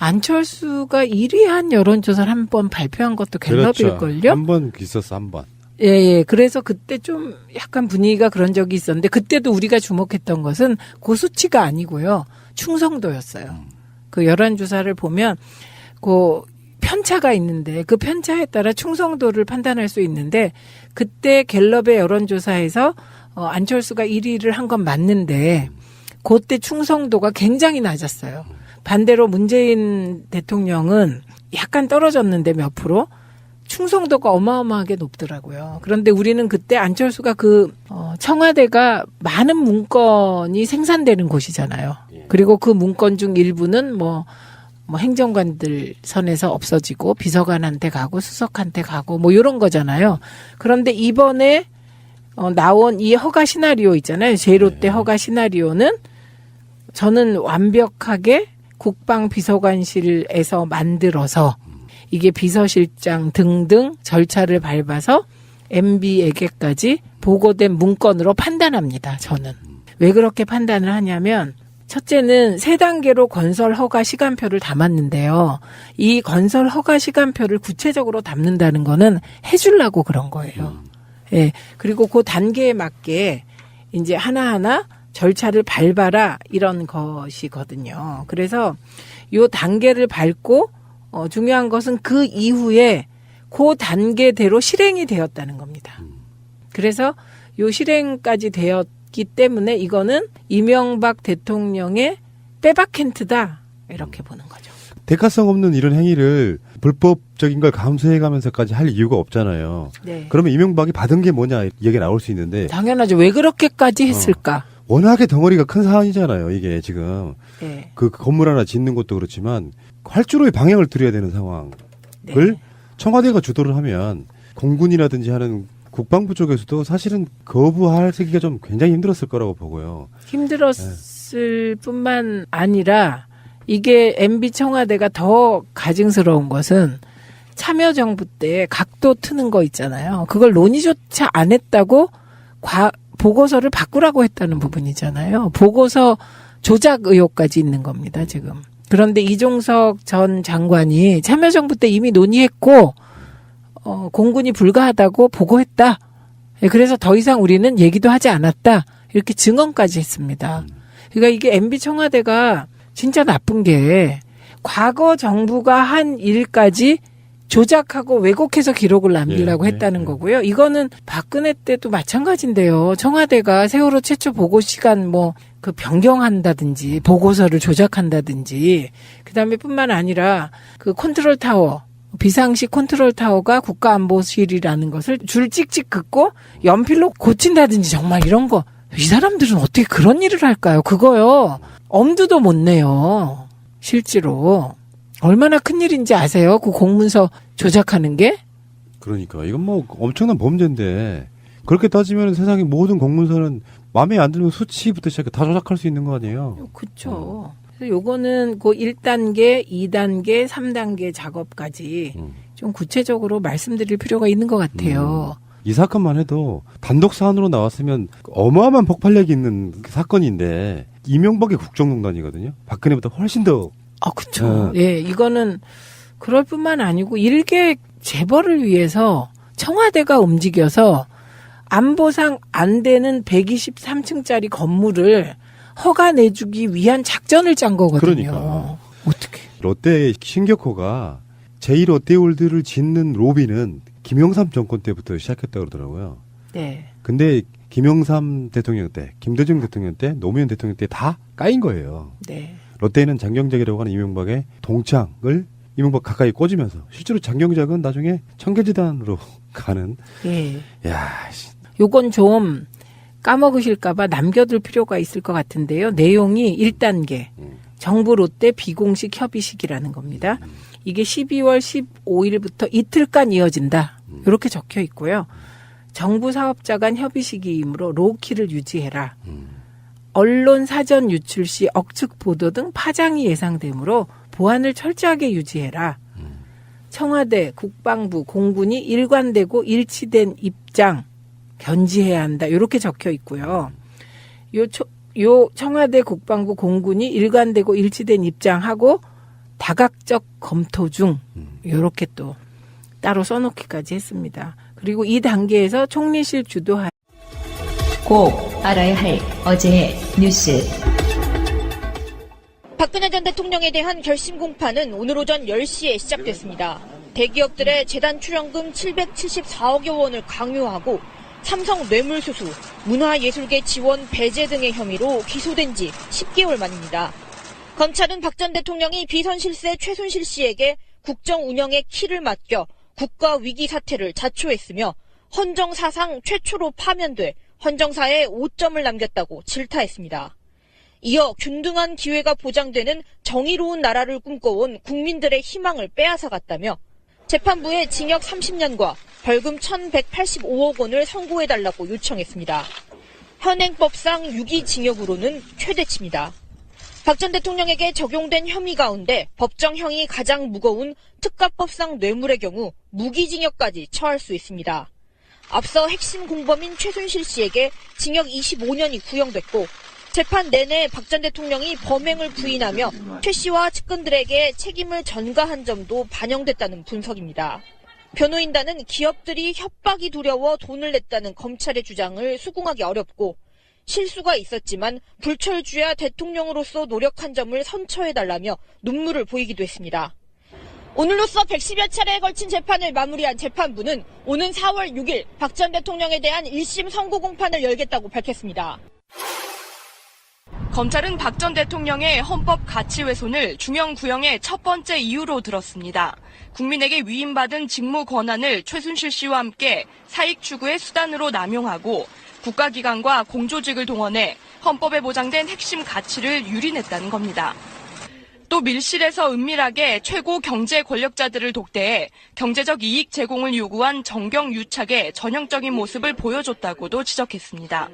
안철수가 1위 한 여론조사를 한 번 발표한 것도 갤럽일걸요? 그렇죠. 한 번 있었어, 한 번. 예. 그래서 그때 좀 약간 분위기가 그런 적이 있었는데 그때도 우리가 주목했던 것은 그 수치가 아니고요. 충성도였어요. 그 여론조사를 보면 그 편차가 있는데 그 편차에 따라 충성도를 판단할 수 있는데 그때 갤럽의 여론조사에서 안철수가 1위를 한 건 맞는데 그때 충성도가 굉장히 낮았어요. 반대로 문재인 대통령은 약간 떨어졌는데 몇 프로 충성도가 어마어마하게 높더라고요. 그런데 우리는 그때 안철수가 청와대가 많은 문건이 생산되는 곳이잖아요. 그리고 그 문건 중 일부는 뭐 행정관들 선에서 없어지고 비서관한테 가고 수석한테 가고 뭐 이런 거잖아요. 그런데 이번에 나온 이 허가 시나리오 있잖아요. 제로 때 허가 시나리오는 저는 완벽하게 국방비서관실에서 만들어서 이게 비서실장 등등 절차를 밟아서 MB에게까지 보고된 문건으로 판단합니다. 저는. 왜 그렇게 판단을 하냐면 첫째는 3단계로 건설 허가 시간표를 담았는데요. 이 건설 허가 시간표를 구체적으로 담는다는 거는 해주려고 그런 거예요. 예. 그리고 그 단계에 맞게 이제 하나하나 절차를 밟아라 이런 것이거든요. 그래서 요 단계를 밟고 중요한 것은 그 이후에 그 단계대로 실행이 되었다는 겁니다. 그래서 요 실행까지 되었기 때문에 이거는 이명박 대통령의 빼박 힌트다 이렇게 보는 거죠. 대가성 없는 이런 행위를 불법적인 걸 감수해가면서까지 할 이유가 없잖아요. 네. 그러면 이명박이 받은 게 뭐냐 얘기가 나올 수 있는데 당연하죠. 왜 그렇게까지 했을까? 워낙에 덩어리가 큰 사안이잖아요. 이게 지금 네. 그 건물 하나 짓는 것도 그렇지만 활주로의 방향을 들여야 되는 상황을 네. 청와대가 주도를 하면 공군이라든지 하는 국방부 쪽에서도 사실은 거부하기가 좀 굉장히 힘들었을 거라고 보고요. 힘들었을 뿐만 아니라 이게 MB 청와대가 더 가증스러운 것은 참여정부 때 각도 트는 거 있잖아요. 그걸 논의조차 안 했다고 보고서를 바꾸라고 했다는 부분이잖아요. 보고서 조작 의혹까지 있는 겁니다, 지금. 그런데 이종석 전 장관이 참여정부 때 이미 논의했고 공군이 불가하다고 보고했다. 그래서 더 이상 우리는 얘기도 하지 않았다. 이렇게 증언까지 했습니다. 그러니까 이게 MB 청와대가 진짜 나쁜 게 과거 정부가 한 일까지 조작하고 왜곡해서 기록을 남기려고 했다는 거고요. 이거는 박근혜 때도 마찬가지인데요. 청와대가 세월호 최초 보고 시간 변경한다든지 보고서를 조작한다든지 그다음에 뿐만 아니라 그 컨트롤 타워 비상식 컨트롤 타워가 국가안보실이라는 것을 줄 찍찍 긋고 연필로 고친다든지 정말 이런 거. 이 사람들은 어떻게 그런 일을 할까요? 그거요. 엄두도 못 내요. 실제로. 얼마나 큰일인지 아세요? 그 공문서 조작하는 게? 그러니까 이건 뭐 엄청난 범죄인데 그렇게 따지면 세상의 모든 공문서는 마음에 안 들면 수치부터 시작해 다 조작할 수 있는 거 아니에요? 그렇죠. 그래서 요거는 그 1단계, 2단계, 3단계 작업까지 좀 구체적으로 말씀드릴 필요가 있는 것 같아요. 이 사건만 해도 단독 사안으로 나왔으면 어마어마한 폭발력이 있는 사건인데 이명박의 국정농단이거든요. 박근혜보다 훨씬 더 그렇죠. 예, 이거는 그럴 뿐만 아니고 일개 재벌을 위해서 청와대가 움직여서 안보상 안 되는 123층짜리 건물을 허가 내주기 위한 작전을 짠 거거든요. 그러니까. 어떻게? 롯데 신격호가 제1롯데월드를 짓는 로비는 김영삼 정권 때부터 시작했다고 그러더라고요. 네. 근데 김영삼 대통령 때, 김대중 대통령 때, 노무현 대통령 때 다 까인 거예요. 네. 롯데는 장경작이라고 하는 이명박의 동창을 이명박 가까이 꽂으면서 실제로 장경작은 나중에 청계재단으로 가는. 예. 야, 요건 좀 까먹으실까봐 남겨둘 필요가 있을 것 같은데요. 내용이 1단계. 정부 롯데 비공식 협의식이라는 겁니다. 이게 12월 15일부터 이틀간 이어진다. 이렇게 적혀 있고요. 정부 사업자 간 협의식이므로 로우키를 유지해라. 언론 사전 유출 시 억측 보도 등 파장이 예상되므로 보안을 철저하게 유지해라. 청와대, 국방부, 공군이 일관되고 일치된 입장 견지해야 한다. 이렇게 적혀 있고요. 요 청와대, 국방부, 공군이 일관되고 일치된 입장하고 다각적 검토 중 이렇게 또 따로 써놓기까지 했습니다. 그리고 이 단계에서 총리실 주도하에 꼭 알아야 할 어제의 뉴스. 박근혜 전 대통령에 대한 결심 공판은 오늘 오전 10시에 시작됐습니다. 대기업들의 재단 출연금 774억여 원을 강요하고 삼성 뇌물수수, 문화예술계 지원 배제 등의 혐의로 기소된 지 10개월 만입니다. 검찰은 박 전 대통령이 비선실세 최순실 씨에게 국정 운영의 키를 맡겨 국가 위기 사태를 자초했으며 헌정사상 최초로 파면돼 헌정사에 5점을 남겼다고 질타했습니다. 이어 균등한 기회가 보장되는 정의로운 나라를 꿈꿔온 국민들의 희망을 빼앗아갔다며 재판부에 징역 30년과 벌금 1,185억 원을 선고해달라고 요청했습니다. 현행법상 유기징역으로는 최대치입니다. 박 전 대통령에게 적용된 혐의 가운데 법정형이 가장 무거운 특가법상 뇌물의 경우 무기징역까지 처할 수 있습니다. 앞서 핵심 공범인 최순실 씨에게 징역 25년이 구형됐고 재판 내내 박 전 대통령이 범행을 부인하며 최 씨와 측근들에게 책임을 전가한 점도 반영됐다는 분석입니다. 변호인단은 기업들이 협박이 두려워 돈을 냈다는 검찰의 주장을 수긍하기 어렵고 실수가 있었지만 불철주야 대통령으로서 노력한 점을 선처해달라며 눈물을 보이기도 했습니다. 오늘로써 110여 차례에 걸친 재판을 마무리한 재판부는 오는 4월 6일 박 전 대통령에 대한 1심 선고 공판을 열겠다고 밝혔습니다. 검찰은 박 전 대통령의 헌법 가치 훼손을 중형 구형의 첫 번째 이유로 들었습니다. 국민에게 위임받은 직무 권한을 최순실 씨와 함께 사익 추구의 수단으로 남용하고 국가기관과 공조직을 동원해 헌법에 보장된 핵심 가치를 유린했다는 겁니다. 또 밀실에서 은밀하게 최고 경제 권력자들을 독대해 경제적 이익 제공을 요구한 정경유착의 전형적인 모습을 보여줬다고도 지적했습니다.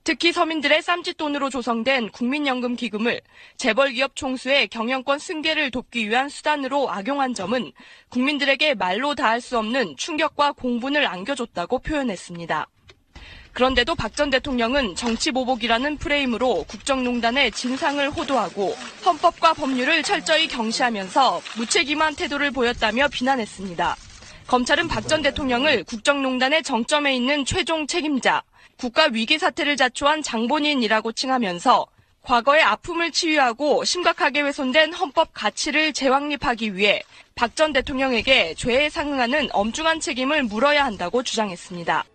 특히 서민들의 쌈짓돈으로 조성된 국민연금 기금을 재벌기업 총수의 경영권 승계를 돕기 위한 수단으로 악용한 점은 국민들에게 말로 다할 수 없는 충격과 공분을 안겨줬다고 표현했습니다. 그런데도 박 전 대통령은 정치보복이라는 프레임으로 국정농단의 진상을 호도하고 헌법과 법률을 철저히 경시하면서 무책임한 태도를 보였다며 비난했습니다. 검찰은 박 전 대통령을 국정농단의 정점에 있는 최종 책임자, 국가 위기 사태를 자초한 장본인이라고 칭하면서 과거의 아픔을 치유하고 심각하게 훼손된 헌법 가치를 재확립하기 위해 박 전 대통령에게 죄에 상응하는 엄중한 책임을 물어야 한다고 주장했습니다.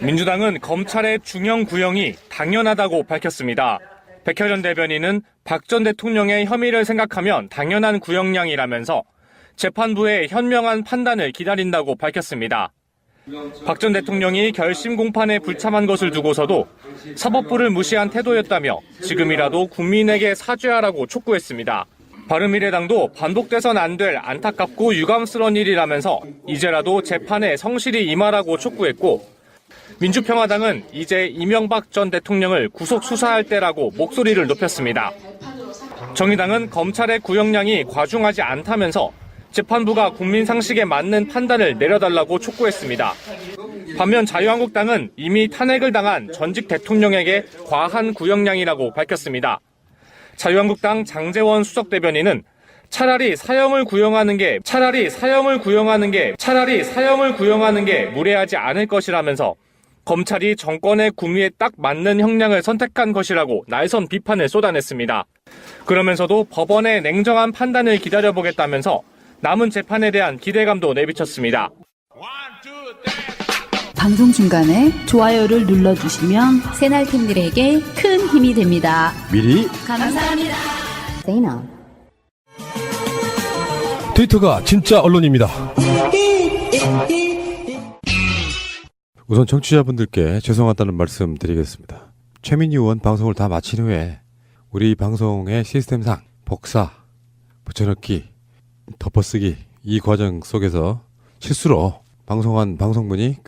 민주당은 검찰의 중형 구형이 당연하다고 밝혔습니다. 백혜련 대변인은 박 전 대통령의 혐의를 생각하면 당연한 구형량이라면서 재판부의 현명한 판단을 기다린다고 밝혔습니다. 박 전 대통령이 결심 공판에 불참한 것을 두고서도 사법부를 무시한 태도였다며 지금이라도 국민에게 사죄하라고 촉구했습니다. 바른미래당도 반복돼선 안 될 안타깝고 유감스러운 일이라면서 이제라도 재판에 성실히 임하라고 촉구했고 민주평화당은 이제 이명박 전 대통령을 구속 수사할 때라고 목소리를 높였습니다. 정의당은 검찰의 구형량이 과중하지 않다면서 재판부가 국민 상식에 맞는 판단을 내려달라고 촉구했습니다. 반면 자유한국당은 이미 탄핵을 당한 전직 대통령에게 과한 구형량이라고 밝혔습니다. 자유한국당 장제원 수석 대변인은 차라리 사형을 구형하는 게 무례하지 않을 것이라면서 검찰이 정권의 구미에 딱 맞는 형량을 선택한 것이라고 날선 비판을 쏟아냈습니다. 그러면서도 법원의 냉정한 판단을 기다려보겠다면서 남은 재판에 대한 기대감도 내비쳤습니다. 방송 중간에 좋아요를 눌러주시면 새날팀들에게 큰 힘이 됩니다. 미리 감사합니다. 트위터가 진짜 언론입니다. 우선 청취자분들께 죄송하다는 말씀 드리겠습니다. 최민희 의원 방송을 다 마친 후에 우리 방송의 시스템상 복사, 붙여넣기, 덮어쓰기 이 과정 속에서 실수로 방송한 방송분이